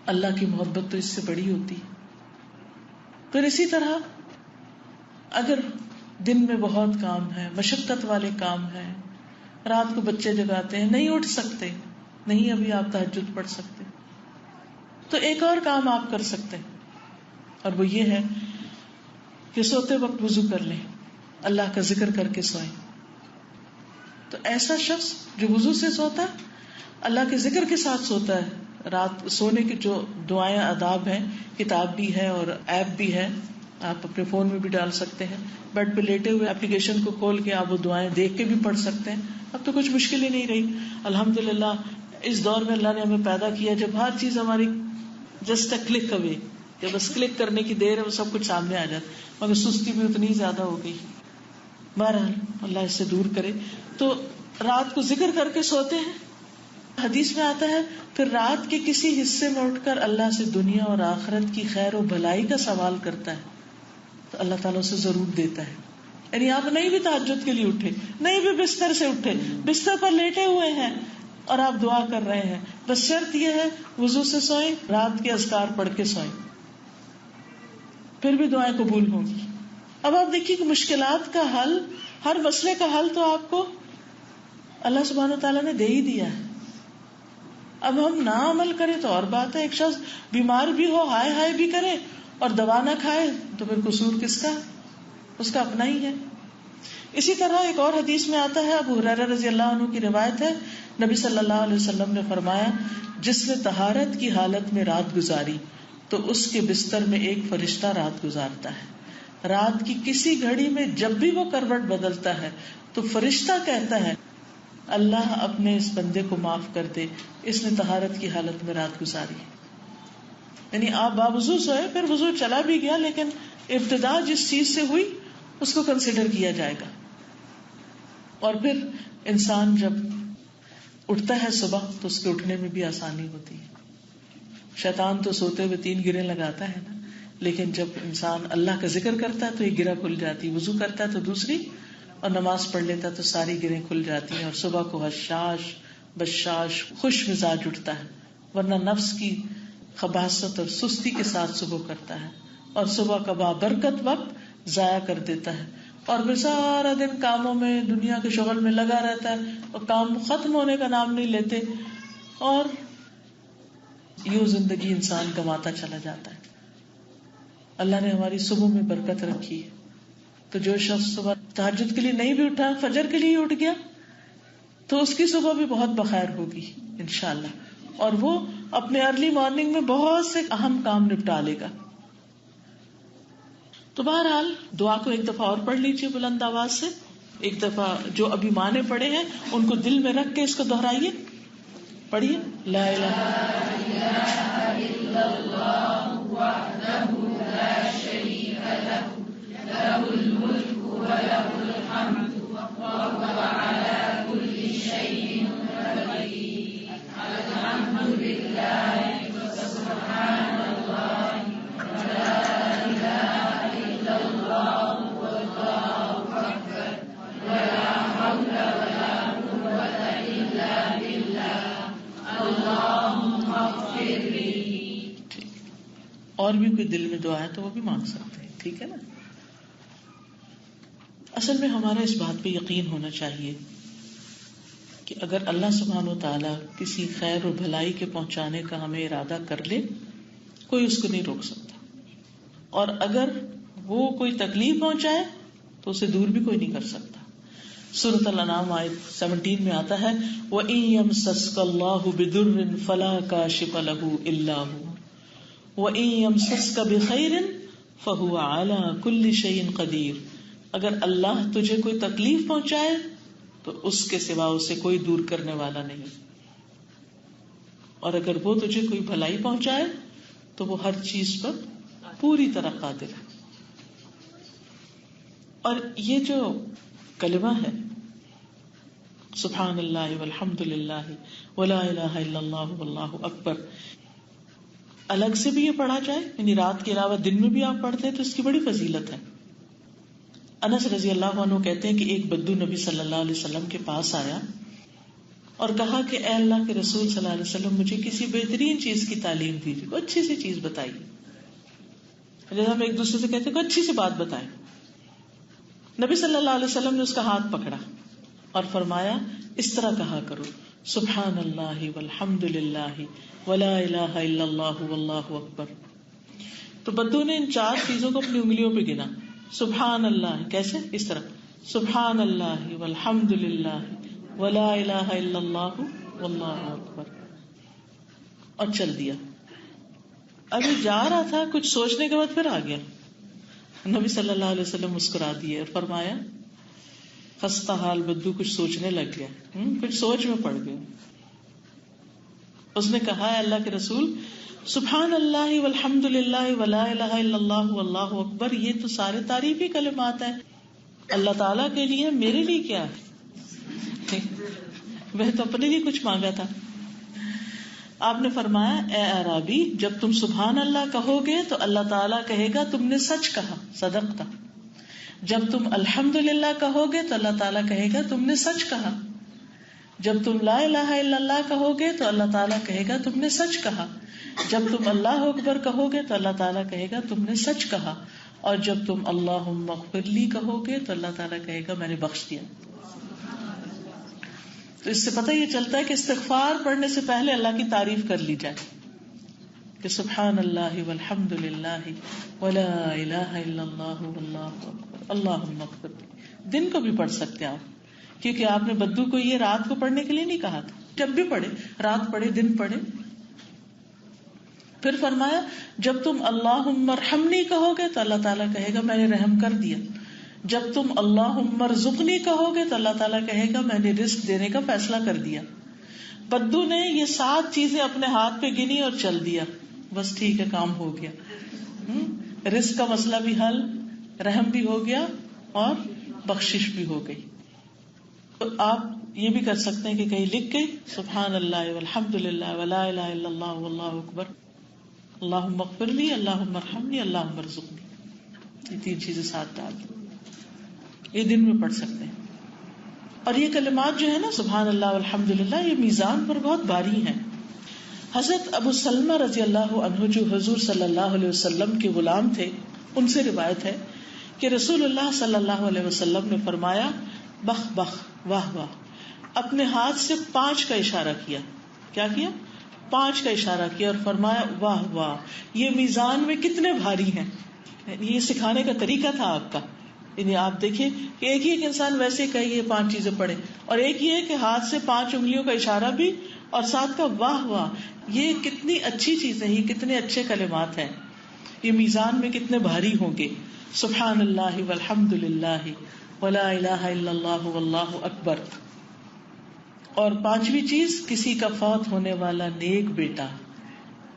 اللہ کی محبت تو اس سے بڑی ہوتی. پھر اسی طرح اگر دن میں بہت کام ہے, مشقت والے کام ہے, رات کو بچے جگاتے ہیں, نہیں اٹھ سکتے, نہیں ابھی آپ تہجد پڑھ سکتے, تو ایک اور کام آپ کر سکتے ہیں, اور وہ یہ ہے کہ سوتے وقت وضو کر لیں, اللہ کا ذکر کر کے سوئیں. تو ایسا شخص جو وضو سے سوتا ہے, اللہ کے ذکر کے ساتھ سوتا ہے, رات سونے کی جو دعائیں آداب ہیں, کتاب بھی ہے اور ایپ بھی ہے, آپ اپنے فون میں بھی ڈال سکتے ہیں. بیڈ پہ لیٹے ہوئے اپلیکیشن کو کھول کے آپ وہ دعائیں دیکھ کے بھی پڑھ سکتے ہیں. اب تو کچھ مشکل ہی نہیں رہی. الحمدللہ اس دور میں اللہ نے ہمیں پیدا کیا جب ہر چیز ہماری جسٹ اے کلک اوے, کہ بس کلک کرنے کی دیر ہے, وہ سب کچھ سامنے آ جاتا. مگر سستی بھی اتنی زیادہ ہو گئی. بہرحال اللہ اس سے دور کرے. تو رات کو ذکر کر کے سوتے ہیں. حدیث میں آتا ہے پھر رات کے کسی حصے میں اٹھ کر اللہ سے دنیا اور آخرت کی خیر و بھلائی کا سوال کرتا ہے, تو اللہ تعالیٰ اسے ضرور دیتا ہے. یعنی آپ نہیں بھی تہجد کے لیے اٹھے, نہیں بھی بستر سے اٹھے, بستر پر لیٹے ہوئے ہیں, اور آپ دعا کر رہے ہیں، بس شرط یہ ہے وضو سے سوئیں، رات کے اذکار پڑھ کے سوئیں، پھر بھی دعائیں قبول ہوں گی. اب آپ دیکھیے کہ مشکلات کا حل، ہر مسئلے کا حل تو آپ کو اللہ سبحانہ وتعالیٰ نے دے ہی دیا ہے. اب ہم نہ عمل کریں تو اور بات ہے. ایک شخص بیمار بھی ہو، ہائے ہائے بھی کرے اور دوا نہ کھائے تو پھر قصور کس کا؟ اس کا اپنا ہی ہے. اسی طرح ایک اور حدیث میں آتا ہے، ابو ہریرہ رضی اللہ عنہ کی روایت ہے، نبی صلی اللہ علیہ وسلم نے فرمایا، جس نے طہارت کی حالت میں رات گزاری تو اس کے بستر میں ایک فرشتہ رات گزارتا ہے. رات کی کسی گھڑی میں جب بھی وہ کروٹ بدلتا ہے تو فرشتہ کہتا ہے، اللہ اپنے اس بندے کو معاف کر دے، اس نے طہارت کی حالت میں رات گزاری. یعنی آپ باوضو سوئے، پھر وضو چلا بھی گیا، لیکن ابتدا جس چیز سے ہوئی اس کو کنسیڈر کیا جائے گا. اور پھر انسان جب اٹھتا ہے صبح تو اس کے اٹھنے میں بھی آسانی ہوتی ہے. شیطان تو سوتے ہوئے 3 گریں لگاتا ہے نا، لیکن جب انسان اللہ کا ذکر کرتا ہے تو ایک گرہ کھل جاتی، وضو کرتا ہے تو دوسری، اور نماز پڑھ لیتا تو ساری گریں کھل جاتی ہیں، اور صبح کو حشاش بشاش خوش مزاج اٹھتا ہے. ورنہ نفس کی خباثت اور سستی کے ساتھ صبح کرتا ہے، اور صبح کا بابرکت وقت ضائع کر دیتا ہے، اور پھر سارا دن کاموں میں، دنیا کے شغل میں لگا رہتا ہے، اور کام ختم ہونے کا نام نہیں لیتے، اور یوں زندگی انسان کماتا چلا جاتا ہے. اللہ نے ہماری صبح میں برکت رکھی ہے، تو جو شخص صبح تہجد کے لیے نہیں بھی اٹھا، فجر کے لیے اٹھ گیا، تو اس کی صبح بھی بہت بخیر ہوگی انشاءاللہ، اور وہ اپنے ارلی مارننگ میں بہت سے اہم کام نپٹا لے گا. تو بہرحال دعا کو ایک دفعہ اور پڑھ لیجیے بلند آواز سے. ایک دفعہ جو ابھی معنی پڑے ہیں ان کو دل میں رکھ کے اس کو دہرائیے. پڑھیے، لا الہ الا اللہ وحدہ لا شریک لہ لہ الملک ولہ الحمد وهو علی کل شیء قدیر. الحمد للہ سبحان اللہ ولا الہ الا اللہ واللہ اکبر ولا حول ولا قوة الا باللہ اللہم اغفر لی. اور بھی کوئی دل میں دعا ہے تو وہ بھی مانگ سکتے ہیں، ٹھیک ہے نا. اصل میں ہمارا اس بات پہ یقین ہونا چاہیے کہ اگر اللہ سبحانہ و تعالیٰ کسی خیر و بھلائی کے پہنچانے کا ہمیں ارادہ کر لے، کوئی اس کو نہیں روک سکتا، اور اگر وہ کوئی تکلیف پہنچائے تو اسے دور بھی کوئی نہیں کر سکتا. سورۃ الانعام آیت 17 میں آتا ہے، وَإِن يَمْسَسْكَ اللَّهُ بِضُرٍّ فَلَا كَاشِفَ لَهُ إِلَّا هُوَ وَإِن يَمْسَسْكَ بِخَيْرٍ فَهُوَ عَلَى كُلِّ شَيْءٍ قَدِيرٌ. اگر اللہ تجھے کوئی تکلیف پہنچائے تو اس کے سوا اسے کوئی دور کرنے والا نہیں، اور اگر وہ تجھے کوئی بھلائی پہنچائے تو وہ ہر چیز پر پوری طرح قادر ہے. اور یہ جو کلمہ ہے سبحان اللہ والحمد للہ ولا الہ الا اللہ واللہ اکبر، الگ سے بھی یہ پڑھا جائے، یعنی رات کے علاوہ دن میں بھی آپ پڑھتے ہیں تو اس کی بڑی فضیلت ہے. انس رضی اللہ عنہ کہتے ہیں کہ ایک بدو نبی صلی اللہ علیہ وسلم کے پاس آیا اور کہا کہ اے اللہ کے رسول صلی اللہ علیہ وسلم، مجھے کسی بہترین چیز کی تعلیم دیجیے، کوئی اچھی سی چیز بتائیے. جیسے ہم ایک دوسرے سے کہتے ہیں کوئی اچھی سی بات بتائیں. نبی صلی اللہ علیہ وسلم نے اس کا ہاتھ پکڑا اور فرمایا، اس طرح کہا کرو، سبحان اللہ والحمد للہ ولا الہ الا اللہ واللہ اکبر. تو بدو نے ان 4 چیزوں کو اپنی انگلیوں پہ گنا. سبحان اللہ کیسے؟ اس طرح، سبحان اللہ والحمد للہ ولا الہ الا اللہ واللہ اکبر، اور چل دیا. ابھی جا رہا تھا، کچھ سوچنے کے بعد پھر آ گیا. نبی صلی اللہ علیہ وسلم مسکرا دیے اور فرمایا، خستہ حال بدو کچھ سوچنے لگ گیا، کچھ سوچ میں پڑ گیا. اس نے کہا، ہے اللہ کے رسول، سبحان اللہ والحمد للہ ولا الہ الا اللہ واللہ اکبر، یہ تو سارے تعریفی کلمات ہیں اللہ تعالیٰ کے لیے، میرے لیے کیا ہے؟ میں تو اپنے لیے کچھ مانگا تھا. آپ نے فرمایا، اے اعرابی، جب تم سبحان اللہ کہو گے تو اللہ تعالیٰ کہے گا تم نے سچ کہا، صدقتا. جب تم الحمدللہ کہو گے تو اللہ تعالیٰ کہے گا تم نے سچ کہا. جب تم لا الہ الا اللہ کہو گے تو اللہ تعالیٰ کہے گا تم نے سچ کہا. جب تم اللہ اکبر کہو گے تو اللہ تعالیٰ کہے گا تم نے سچ کہا. اور جب تم اللہم اغفر لی کہو گے تو اللہ تعالیٰ کہے گا میں نے بخش دیا. تو اس سے پتہ یہ چلتا ہے کہ استغفار پڑھنے سے پہلے اللہ کی تعریف کر لی جائے کہ سبحان اللہ والحمد للہ ولا الہ الا اللہ واللہ اکبر اللہم اغفر لی. دن کو بھی پڑھ سکتے ہیں آپ، کیونکہ آپ نے بدو کو یہ رات کو پڑھنے کے لیے نہیں کہا تھا. جب بھی پڑھے، رات پڑھے، دن پڑھے. پھر فرمایا جب تم اللہم ارحمنی کہو گے تو اللہ تعالیٰ کہے گا میں نے رحم کر دیا. جب تم اللہم ارزقنی کہو گے تو اللہ تعالیٰ کہے گا میں نے رزق دینے کا فیصلہ کر دیا. بدو نے یہ 7 چیزیں اپنے ہاتھ پہ گنی اور چل دیا، بس ٹھیک ہے کام ہو گیا. رزق کا مسئلہ بھی حل، رحم بھی ہو گیا اور بخشش بھی ہو گئی. تو آپ یہ بھی کر سکتے ہیں کہ کہیں لکھ کے سبحان اللہ والحمد للہ ولا الہ الا اللہ واللہ اکبر اللہم اغفر لی اللہم ارحمنی اللہم ارزقنی، یہ 3 چیزیں ساتھ ڈال دیں. یہ دن میں پڑھ سکتے ہیں. اور یہ کلمات جو ہے نا سبحان اللہ والحمد للہ، یہ میزان پر بہت بھاری ہیں. حضرت ابو سلمہ رضی اللہ عنہ جو حضور صلی اللہ علیہ وسلم کے غلام تھے، ان سے روایت ہے کہ رسول اللہ صلی اللہ علیہ وسلم نے فرمایا بخ بخ واہ واہ. اپنے ہاتھ سے 5 کا اشارہ کیا. کیا کیا؟ 5 کا اشارہ کیا اور فرمایا واہ واہ، یہ میزان میں کتنے بھاری ہیں. یہ سکھانے کا طریقہ تھا آپ کا. یعنی آپ دیکھیں کہ ایک ہی ایک انسان ویسے کہے یہ 5 چیزیں پڑھے، اور ایک یہ ہے کہ ہاتھ سے 5 انگلیوں کا اشارہ بھی اور ساتھ کا واہ واہ. یہ کتنی اچھی چیزیں، یہ کتنے اچھے کلمات ہیں. یہ میزان میں کتنے بھاری ہوں گے. سبحان اللہ والحمد للہ ولا الہ الا اللہ واللہ اکبر. اور 5ویں چیز، کسی کا فوت ہونے والا نیک بیٹا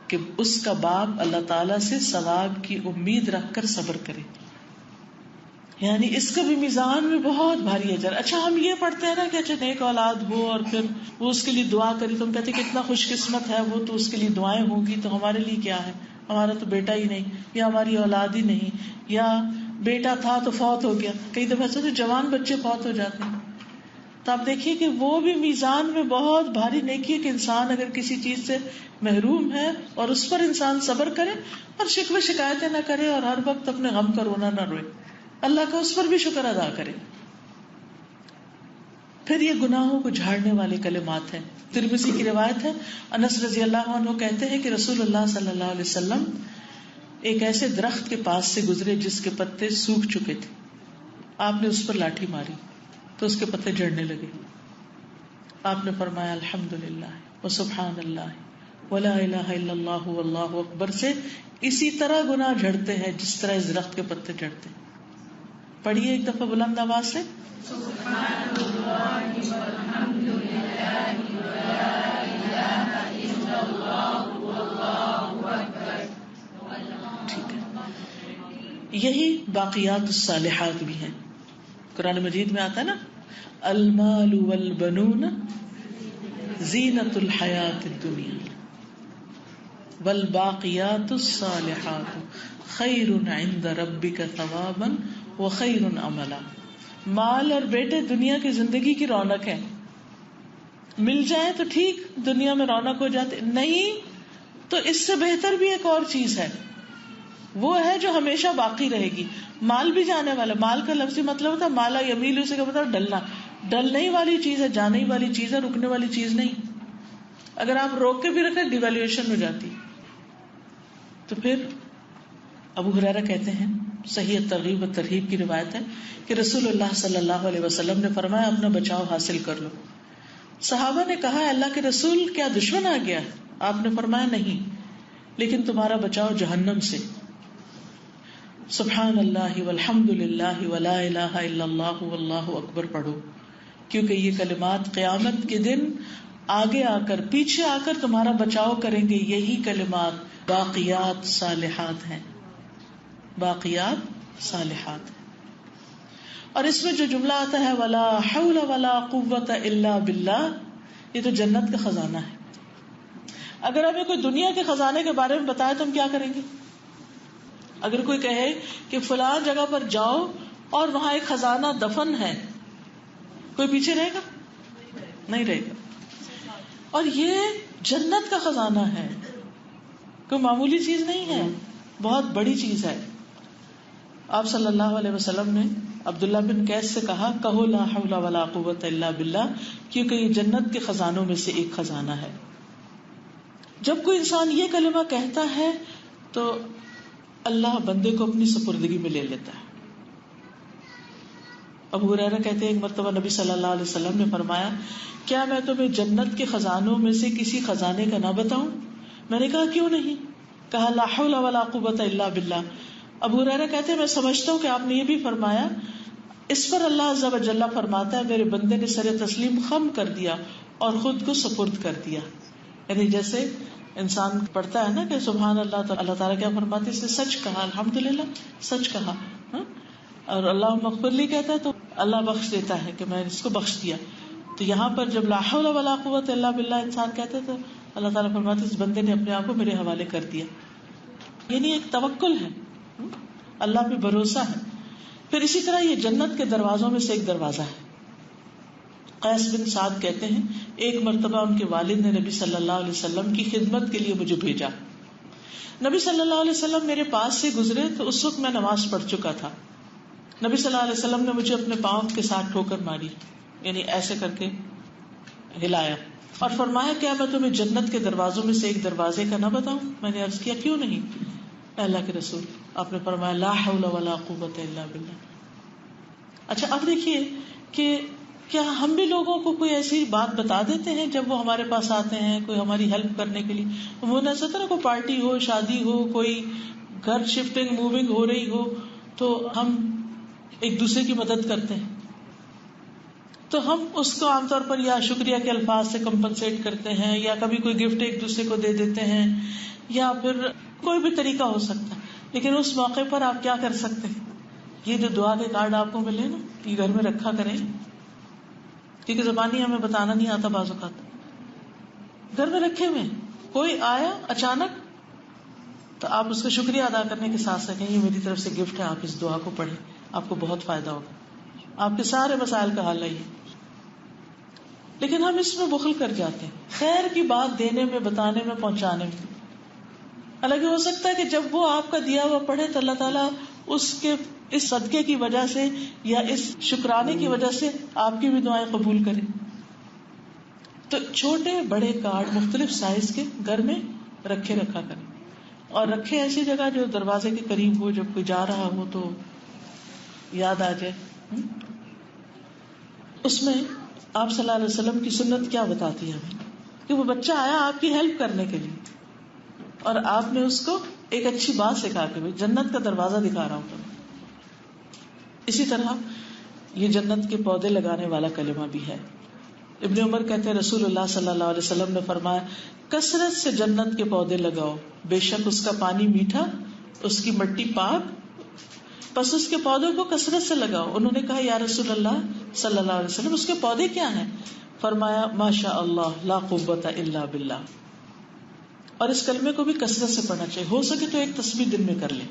کہ اس کا باپ اللہ تعالیٰ سے ثواب کی امید رکھ کر صبر کرے. یعنی اس کا بھی میزان میں بہت بھاری اجر. اچھا ہم یہ پڑھتے ہیں نا کہ اچھا نیک اولاد ہو اور پھر وہ اس کے لیے دعا کری، تو ہم کہتے ہیں کتنا خوش قسمت ہے وہ، تو اس کے لیے دعائیں ہوں گی، تو ہمارے لیے کیا ہے، ہمارا تو بیٹا ہی نہیں، یا ہماری اولاد ہی نہیں، یا بیٹا تھا تو فوت ہو گیا. کئی دفعہ ایسے جوان بچے فوت ہو جاتے ہیں. تو آپ دیکھیے کہ وہ بھی میزان میں بہت بھاری نیکی ہے کہ انسان اگر کسی چیز سے محروم ہے اور اس پر انسان صبر کرے اور شکوے شکایتیں نہ کرے اور ہر وقت اپنے غم کا رونا نہ روئے، اللہ کا اس پر بھی شکر ادا کرے. پھر یہ گناہوں کو جھاڑنے والے کلمات ہیں. ترمذی کی روایت ہے، انس رضی اللہ عنہ کہتے ہیں کہ رسول اللہ صلی اللہ علیہ وسلم ایک ایسے درخت کے پاس سے گزرے جس کے پتے سوکھ چکے تھے. آپ نے اس پر لاٹھی ماری تو اس کے پتے جھڑنے لگے. آپ نے فرمایا الحمدللہ وسبحان اللہ ولا الہ الا اللہ واللہ اکبر سے اسی طرح گناہ جھڑتے ہیں جس طرح اس درخت کے پتے جھڑتے ہیں. پڑھیے ایک دفعہ بلند آواز سے سبحان اللہ والحمد للہ ولا الہ الا اللہ واللہ اکبر. ٹھیک ہے. یہی باقیات الصالحات بھی ہیں. قرآن مجید میں آتا ہے نا المال والبنون زینت الحیات الدنیا والباقیات الصالحات خیر عند ربک ثوابا وخیر عملا. مال اور بیٹے دنیا کی زندگی کی رونق ہے. مل جائے تو ٹھیک، دنیا میں رونق ہو جاتے، نہیں تو اس سے بہتر بھی ایک اور چیز ہے، وہ ہے جو ہمیشہ باقی رہے گی. مال بھی جانے والا، مال کا لفظی مطلب ہوتا ہے مالا یمیل، اسے کا مطلب ڈلنا. ڈلنے والی چیز ہے، جانے والی چیز ہے، رکنے والی چیز نہیں. اگر آپ روک کے بھی رکھیں ڈیویلیویشن ہو جاتی. تو پھر ابو ہریرہ کہتے ہیں، صحیح ترغیب و ترہیب کی روایت ہے کہ رسول اللہ صلی اللہ علیہ وسلم نے فرمایا اپنا بچاؤ حاصل کر لو. صحابہ نے کہا اللہ کے رسول کیا دشمن آ گیا؟ آپ نے فرمایا نہیں، لیکن تمہارا بچاؤ جہنم سے. سبحان اللہ والحمد للہ ولا الہ الا اللہ واللہ اکبر پڑھو، کیونکہ یہ کلمات قیامت کے دن آگے آ کر پیچھے آ کر تمہارا بچاؤ کریں گے. یہی کلمات باقیات صالحات ہیں، باقیات صالحات ہیں. اور اس میں جو جملہ آتا ہے ولا حول ولا قوت الا باللہ، یہ تو جنت کا خزانہ ہے. اگر ہمیں کوئی دنیا کے خزانے کے بارے میں بتائے تو ہم کیا کریں گے؟ اگر کوئی کہے کہ فلاں جگہ پر جاؤ اور وہاں ایک خزانہ دفن ہے، کوئی پیچھے رہے گا؟ نہیں رہے گا. اور یہ جنت کا خزانہ ہے, کوئی معمولی چیز نہیں ہے, بہت بڑی چیز ہے. آپ صلی اللہ علیہ وسلم نے عبداللہ بن قیس سے کہا, کہو لا حول ولا قوت الا باللہ, کیونکہ یہ جنت کے خزانوں میں سے ایک خزانہ ہے. جب کوئی انسان یہ کلمہ کہتا ہے تو اللہ بندے کو اپنی سپردگی میں لے لیتا ہے. ابو ہریرہ کہتے ہیں ایک مرتبہ نبی صلی اللہ علیہ وسلم نے فرمایا, کیا میں تمہیں جنت کے خزانوں میں سے کسی خزانے کا نہ بتاؤں؟ میں نے کہا کیوں نہیں؟ کہا لا حول ولا قوت الا باللہ. ابو ہریرہ کہتے ہیں میں سمجھتا ہوں کہ آپ نے یہ بھی فرمایا, اس پر اللہ عز و جل فرماتا ہے میرے بندے نے سر تسلیم خم کر دیا اور خود کو سپرد کر دیا. یعنی جیسے انسان پڑھتا ہے نا کہ سبحان اللہ, تو اللہ تعالیٰ کیا فرماتے ہیں, اس نے سچ کہا, الحمدللہ سچ کہا. اور اللہ مغفر لی کہتا ہے تو اللہ بخش دیتا ہے کہ میں اس کو بخش دیا. تو یہاں پر جب لا حول ولا قوت الا باللہ انسان کہتے تو اللہ تعالیٰ فرماتے ہیں اس بندے نے اپنے آپ کو میرے حوالے کر دیا. یعنی ایک توکل ہے, اللہ پہ بھروسہ ہے. پھر اسی طرح یہ جنت کے دروازوں میں سے ایک دروازہ ہے. قیس بن سعد کہتے ہیں ایک مرتبہ ان کے والد نے نبی صلی اللہ علیہ وسلم کی خدمت کے لیے مجھے بھیجا. نبی صلی اللہ علیہ وسلم میرے پاس سے گزرے تو اس وقت میں نماز پڑھ چکا تھا. نبی صلی اللہ علیہ وسلم نے مجھے اپنے پاؤں کے ساتھ ٹھوکر ماری, یعنی ایسے کر کے ہلایا, اور فرمایا کیا میں تمہیں جنت کے دروازوں میں سے ایک دروازے کا نہ بتاؤں؟ میں نے عرض کیا کیوں نہیں اللہ کے رسول؟ آپ نے فرمایا لا حول ولا قوت الا باللہ. اچھا اب دیکھیے کہ کیا ہم بھی لوگوں کو کوئی ایسی بات بتا دیتے ہیں جب وہ ہمارے پاس آتے ہیں کوئی ہماری ہیلپ کرنے کے لیے؟ وہ ایسا تھا نا, کوئی پارٹی ہو, شادی ہو, کوئی گھر شفٹنگ موونگ ہو رہی ہو, تو ہم ایک دوسرے کی مدد کرتے ہیں, تو ہم اس کو عام طور پر یا شکریہ کے الفاظ سے کمپنسیٹ کرتے ہیں, یا کبھی کوئی گفٹ ایک دوسرے کو دے دیتے ہیں, یا پھر کوئی بھی طریقہ ہو سکتا ہے. لیکن اس موقع پر آپ کیا کر سکتے ہیں؟ یہ جو دعا کے کارڈ آپ کو ملے نا, یہ گھر میں رکھا کریں, کیونکہ زبانی ہمیں بتانا نہیں آتا بعض اوقات. گھر میں رکھے ہوئے, کوئی آیا اچانک تو آپ اس کا شکریہ ادا کرنے کے ساتھ ساتھ یہ میری طرف سے گفٹ ہے, آپ اس دعا کو پڑھیں, آپ کو بہت فائدہ ہوگا, آپ کے سارے مسائل کا حل ہے یہ. لیکن ہم اس میں بخل کر جاتے ہیں, خیر کی بات دینے میں, بتانے میں, پہنچانے میں. حالانکہ ہو سکتا ہے کہ جب وہ آپ کا دیا ہوا پڑھے تو اللہ تعالیٰ اس کے اس صدقے کی وجہ سے یا اس شکرانے کی وجہ سے آپ کی بھی دعائیں قبول کرے. تو چھوٹے بڑے کارڈ مختلف سائز کے گھر میں رکھا کریں, اور رکھے ایسی جگہ جو دروازے کے قریب ہو, جب کوئی جا رہا ہو تو یاد آ جائے. اس میں آپ صلی اللہ علیہ وسلم کی سنت کیا بتاتی ہے ہمیں, کہ وہ بچہ آیا آپ کی ہیلپ کرنے کے لیے, اور آپ نے اس کو ایک اچھی بات سکھا کے جنت کا دروازہ دکھا رہا ہوں. اسی طرح یہ جنت کے پودے لگانے والا کلمہ بھی ہے. ابن عمر کہتے ہیں رسول اللہ صلی اللہ علیہ وسلم نے فرمایا کثرت سے جنت کے پودے لگاؤ, بے شک اس کا پانی میٹھا, اس کی مٹی پاک, بس اس کے پودوں کو کثرت سے لگاؤ. انہوں نے کہا یا رسول اللہ صلی اللہ علیہ وسلم اس کے پودے کیا ہیں؟ فرمایا ماشاء اللہ لا قوت الا باللہ. اور اس کلمے کو بھی کثرت سے پڑھنا چاہیے, ہو سکے تو ایک تسبیح دن میں کر لیں.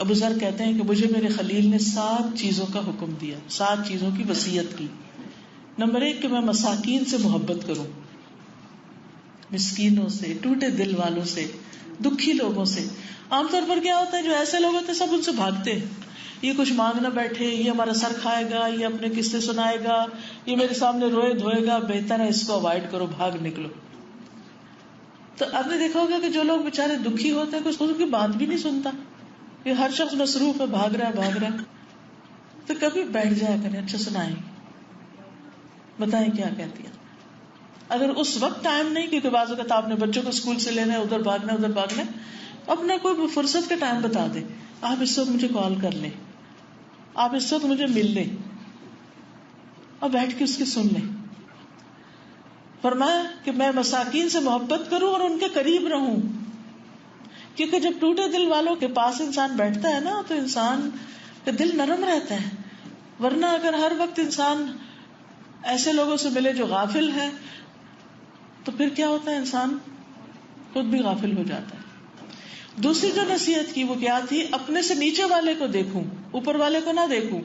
ابو ذر کہتے ہیں کہ مجھے میرے خلیل نے 7 چیزوں کا حکم دیا, 7 چیزوں کی وصیت کی. نمبر 1 کہ میں مساکین سے محبت کروں, مسکینوں سے, ٹوٹے دل والوں سے, دکھی لوگوں سے. عام طور پر کیا ہوتا ہے جو ایسے لوگ ہوتے ہیں سب ان سے بھاگتے ہیں, یہ کچھ مانگ نہ بیٹھے, یہ ہمارا سر کھائے گا, یہ اپنے قصے سنائے گا, یہ میرے سامنے روئے دھوئے گا, بہتر ہے اس کو اوائڈ کرو, بھاگ نکلو. تو آپ نے دیکھا ہوگا کہ جو لوگ بےچارے دکھی ہوتے ہیں کچھ ان کی بات بھی نہیں سنتا, یہ ہر شخص مصروف ہے, بھاگ رہا ہے. تو کبھی بیٹھ جایا کریں, اچھا سنائیں, بتائیں کیا کہتی ہے. اگر اس وقت ٹائم نہیں, کیونکہ بعض اوقات آپ نے بچوں کو اسکول سے لینا ہے, ادھر بھاگنا, اپنا کوئی فرصت کا ٹائم بتا دیں, آپ اس وقت مجھے کال کر لیں, آپ اس وقت مجھے مل لیں, اور بیٹھ کے اس کی سن لیں. فرمایا کہ میں مساکین سے محبت کروں اور ان کے قریب رہوں, کیونکہ جب ٹوٹے دل والوں کے پاس انسان بیٹھتا ہے نا تو انسان کا دل نرم رہتا ہے. ورنہ اگر ہر وقت انسان ایسے لوگوں سے ملے جو غافل ہے تو پھر کیا ہوتا ہے, انسان خود بھی غافل ہو جاتا ہے. دوسری جو نصیحت کی وہ کیا تھی, اپنے سے نیچے والے کو دیکھوں, اوپر والے کو نہ دیکھوں.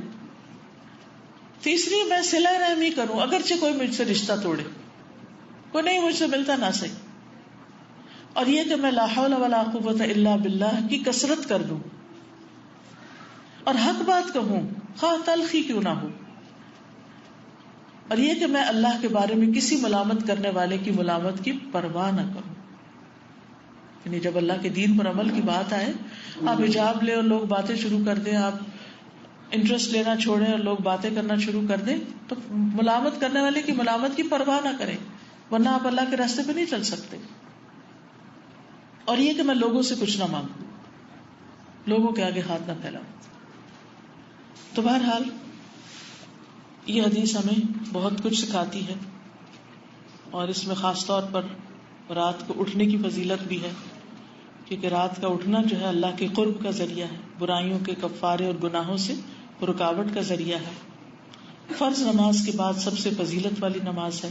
تیسری میں صلہ رحمی کروں اگرچہ کوئی مجھ سے رشتہ توڑے، کوئی نہیں مجھ سے ملتا نہ صحیح. اور یہ کہ میں لا حول ولا قوت الا باللہ کی کثرت کر دوں اور حق بات کہوں خواہ تلخی کیوں نہ ہو. اور یہ کہ میں اللہ کے بارے میں کسی ملامت کرنے والے کی ملامت کی پرواہ نہ کروں. یعنی جب اللہ کے دین پر عمل کی بات آئے، آپ حجاب لیں اور لوگ باتیں شروع کر دیں، آپ انٹرسٹ لینا چھوڑیں اور لوگ باتیں کرنا شروع کر دیں، تو ملامت کرنے والے کی ملامت کی پرواہ نہ کریں، ورنہ آپ اللہ کے راستے پہ نہیں چل سکتے. اور یہ کہ میں لوگوں سے کچھ نہ مانگوں، لوگوں کے آگے ہاتھ نہ پھیلاؤں. تو بہرحال یہ حدیث ہمیں بہت کچھ سکھاتی ہے، اور اس میں خاص طور پر رات کو اٹھنے کی فضیلت بھی ہے، کیونکہ رات کا اٹھنا جو ہے اللہ کے قرب کا ذریعہ ہے، برائیوں کے کفارے اور گناہوں سے رکاوٹ کا ذریعہ ہے. فرض نماز کے بعد سب سے فضیلت والی نماز ہے.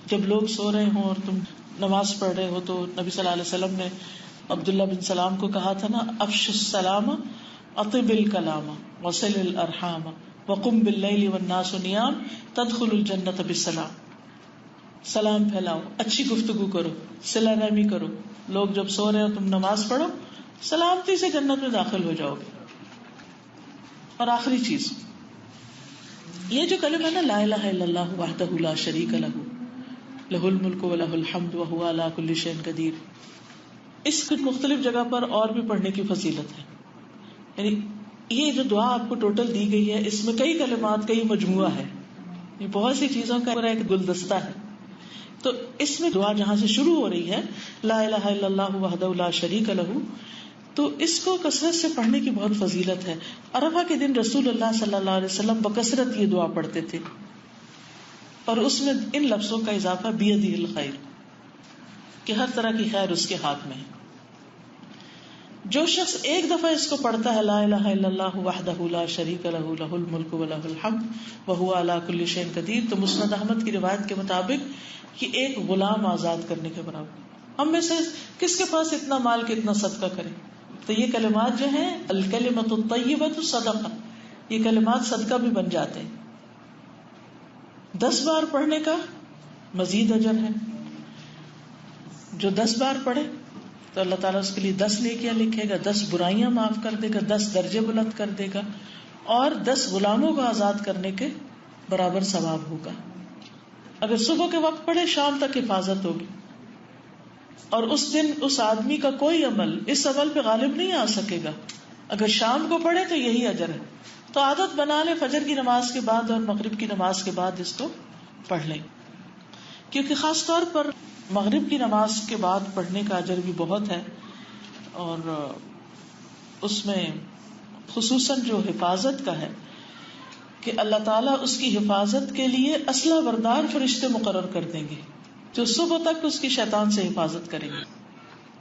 جب لوگ سو رہے ہوں اور تم نماز پڑھ رہے ہو، تو نبی صلی اللہ علیہ وسلم نے عبداللہ بن سلام کو کہا تھا نا، افش السلام اطب الکلام وصل الارحام وقم باللیل والناس نیام تدخل الجنۃ بالسلام. سلام پھیلاؤ، اچھی گفتگو کرو، صلہ رحمی کرو. لوگ جب سو رہے ہو تم نماز پڑھو، سلامتی سے جنت میں داخل ہو جاؤ گے. اور آخری چیز یہ جو کلمہ ہے نا، لا الہ الا اللہ وحدہ لا شریک لہ لہ الملک ولہ الحمد وہو علی کل شیء قدیر، اس کو مختلف جگہ پر اور بھی پڑھنے کی فضیلت ہے. یعنی یہ جو دعا آپ کو ٹوٹل دی گئی ہے، اس میں کئی کلمات کا یہ مجموعہ ہے، یہ بہت سی چیزوں کا پورا ایک گلدستہ ہے. تو اس میں دعا جہاں سے شروع ہو رہی ہے، لا الہ الا اللہ وحدہ لا شریک لہ، تو اس کو کثرت سے پڑھنے کی بہت فضیلت ہے. عرفہ کے دن رسول اللہ صلی اللہ علیہ وسلم بکثرت یہ دعا پڑھتے تھے، اور اس میں ان لفظوں کا اضافہ بیدہ الخیر، کہ ہر طرح کی خیر اس کے ہاتھ میں ہے. جو شخص ایک دفعہ اس کو پڑھتا ہے، لا الہ الا اللہ وحدہ لا شریک لہ لہ الملک ولہ الحمد وہو علی کل شیء قدیر، تو مسند احمد کی روایت کے مطابق یہ ایک غلام آزاد کرنے کے برابر. ہم میں سے کس کے پاس اتنا مال کہ اتنا صدقہ کرے؟ تو یہ کلمات جو ہیں، الکلمۃ الطیبۃ صدقہ، یہ کلمات صدقہ بھی بن جاتے ہیں. 10 بار پڑھنے کا مزید اجر ہے. جو 10 بار پڑھے تو اللہ تعالیٰ اس کے لیے 10 نیکیاں لکھے گا، 10 برائیاں معاف کر دے گا، 10 درجے بلند کر دے گا، اور 10 غلاموں کو آزاد کرنے کے برابر ثواب ہوگا. اگر صبح کے وقت پڑھے شام تک حفاظت ہوگی، اور اس دن اس آدمی کا کوئی عمل اس عمل پہ غالب نہیں آ سکے گا. اگر شام کو پڑھے تو یہی اجر ہے. تو عادت بنا لے فجر کی نماز کے بعد اور مغرب کی نماز کے بعد اس کو پڑھ لیں، کیونکہ خاص طور پر مغرب کی نماز کے بعد پڑھنے کا اجر بھی بہت ہے. اور اس میں خصوصاً جو حفاظت کا ہے کہ اللہ تعالیٰ اس کی حفاظت کے لیے اسلحہ بردار فرشتے مقرر کر دیں گے جو صبح تک اس کی شیطان سے حفاظت کریں گے.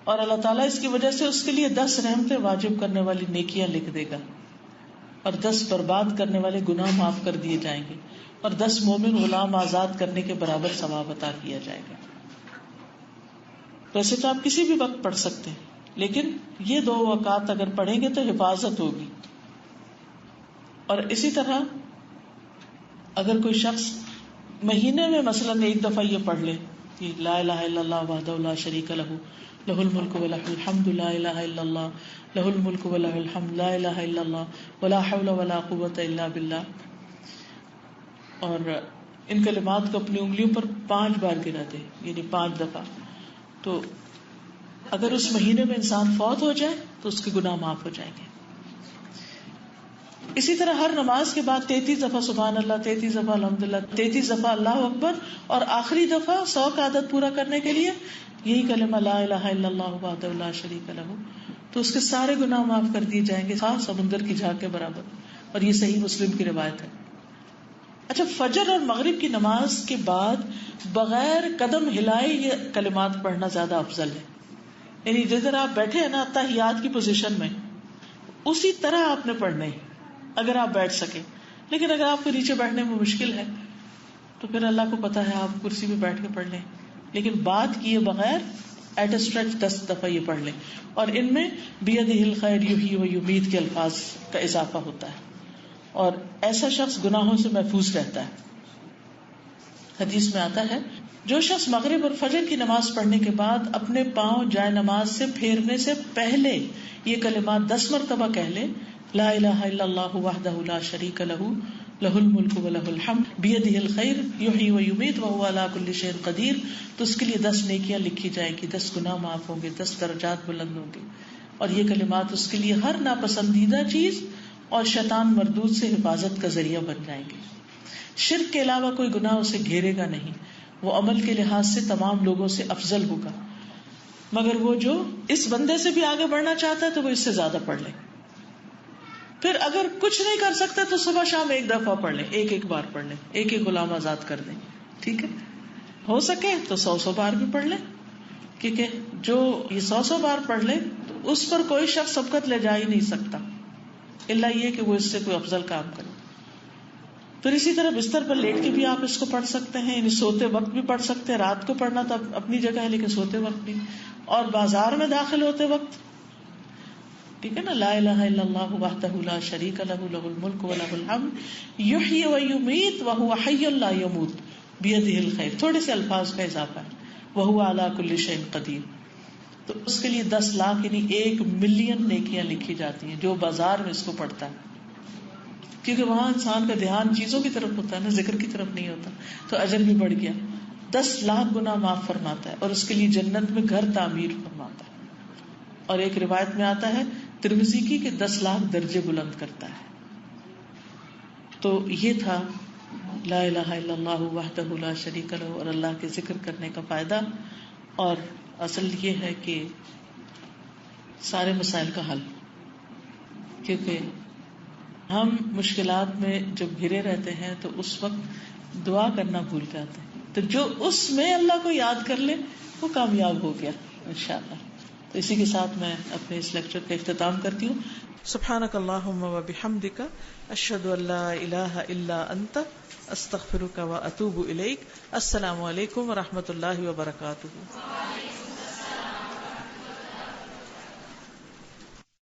اور اللہ تعالیٰ اس کی وجہ سے اس کے لیے 10 رحمتیں واجب کرنے والی نیکیاں لکھ دے گا، اور 10 برباد کرنے والے گناہ معاف کر دیے جائیں گے، اور 10 مومن غلام آزاد کرنے کے برابر ثواب عطا کیا جائے گا. ویسے تو آپ کسی بھی وقت پڑھ سکتے ہیں، لیکن یہ 2 اوقات اگر پڑھیں گے تو حفاظت ہوگی. اور اسی طرح اگر کوئی شخص مہینے میں مثلاً 1 دفعہ یہ پڑھ لے کہ لا الہ الا اللہ وحدہ لا شریک لہ لہ الملک ولہ الحمد لا الہ الا اللہ لہ الملک ولہ الحمد لا الہ الا اللہ ولا حول ولا قوۃ الا باللہ، اور ان کلمات کو اپنی انگلیوں پر 5 بار گنا دے، یعنی 5 دفعہ، تو اگر اس مہینے میں انسان فوت ہو جائے تو اس کے گناہ معاف ہو جائیں گے. اسی طرح ہر نماز کے بعد 33 دفعہ سبحان اللہ، 33 دفعہ الحمدللہ، 33 دفعہ اللہ اکبر، اور آخری دفعہ 100 کا عدد پورا کرنے کے لیے یہی کلمہ لا الہ الا اللہ وحدہ لا شریک لہ، تو اس کے سارے گناہ معاف کر دیے جائیں گے، خاص سمندر کی جھاگ کے برابر. اور یہ صحیح مسلم کی روایت ہے. اچھا، فجر اور مغرب کی نماز کے بعد بغیر قدم ہلائے یہ کلمات پڑھنا زیادہ افضل ہے. یعنی جدھر آپ بیٹھے ہیں نا تحیات کی پوزیشن میں، اسی طرح آپ نے پڑھنے ہیں اگر آپ بیٹھ سکیں. لیکن اگر آپ کو نیچے بیٹھنے میں مشکل ہے تو پھر اللہ کو پتا ہے آپ کرسی پہ بیٹھ کے پڑھ لیں، لیکن بات کیے بغیر ایٹ اے اسٹریچ 10 دفعہ یہ پڑھ لیں. اور ان میں بیدہ الخیر یحیی و یمیت کے الفاظ کا اضافہ ہوتا ہے. اور ایسا شخص گناہوں سے محفوظ رہتا ہے. حدیث میں آتا ہے جو شخص مغرب اور فجر کی نماز پڑھنے کے بعد اپنے پاؤں جائے نماز سے پھیرنے سے پہلے یہ کلمات 10 مرتبہ کہہ لے، لا الہ الا اللہ وحدہ لا شریک لہ لہ الملک ولہ الحمد بیدہ الخیر یحیی و یمیت وہو علی کل شیء قدیر، تو اس کے لیے 10 نیکیاں لکھی جائیں گی، 10 گناہ معاف ہوں گے، 10 درجات بلند ہوں گے. اور یہ کلمات اس کے لیے ہر ناپسندیدہ چیز اور شیطان مردود سے حفاظت کا ذریعہ بن جائیں گے. شرک کے علاوہ کوئی گناہ اسے گھیرے گا نہیں. وہ عمل کے لحاظ سے تمام لوگوں سے افضل ہوگا، مگر وہ جو اس بندے سے بھی آگے بڑھنا چاہتا ہے تو وہ اس سے زیادہ پڑھ لے. پھر اگر کچھ نہیں کر سکتے تو صبح شام ایک دفعہ پڑھ لیں، ایک بار پڑھ لیں، ایک غلام آزاد کر دیں. ٹھیک ہے، ہو سکے تو 100 بار بھی پڑھ لیں، کیونکہ جو یہ 100 بار پڑھ لے تو اس پر کوئی شخص سبقت لے جا ہی نہیں سکتا الا یہ کہ وہ اس سے کوئی افضل کام کرے. پھر اسی طرح بستر پر لیٹ کے بھی آپ اس کو پڑھ سکتے ہیں، یعنی سوتے وقت بھی پڑھ سکتے ہیں. رات کو پڑھنا تو اپنی جگہ ہے لیکن سوتے وقت بھی، اور بازار میں داخل ہوتے وقت. ٹھیک ہے نا، لا الہ الا اللہ وحدہ لا شریک لہ لہ الملک ولہ الحمد یحیی و یمیت وہو حی لا یموت بیدہ الخیر. تھوڑے سے الفاظ کا اضافہ ہے، وہو علی کل شیء قدیر. تو اس کے لیے 10 لاکھ یعنی 1 ملین نیکیاں لکھی جاتی ہیں جو بازار میں اس کو پڑھتا ہے، کیونکہ وہاں انسان کا دھیان چیزوں کی طرف ہوتا ہے نا، ذکر کی طرف نہیں ہوتا، تو اجر بھی بڑھ گیا. 10 لاکھ گناہ معاف فرماتا ہے اور اس کے لیے جنت میں گھر تعمیر فرماتا ہے. اور ایک روایت میں آتا ہے ترمذی کی کہ 10 لاکھ درجے بلند کرتا ہے. تو یہ تھا لا الہ الا اللہ وحدہ لا شریک لہ اور اللہ کے ذکر کرنے کا فائدہ. اور اصل یہ ہے کہ سارے مسائل کا حل، کیونکہ ہم مشکلات میں جب گھرے رہتے ہیں تو اس وقت دعا کرنا بھول جاتے ہیں، تو جو اس میں اللہ کو یاد کر لے وہ کامیاب ہو گیا انشاءاللہ. تو اسی کے ساتھ میں اپنے اس لیکچر کا اختتام کرتی ہوں. سبحانک اللہم و بحمدک اشہد ان لا الہ الا انت استغفرک و اتوب الیک. السلام علیکم و رحمۃ اللہ وبرکاتہ.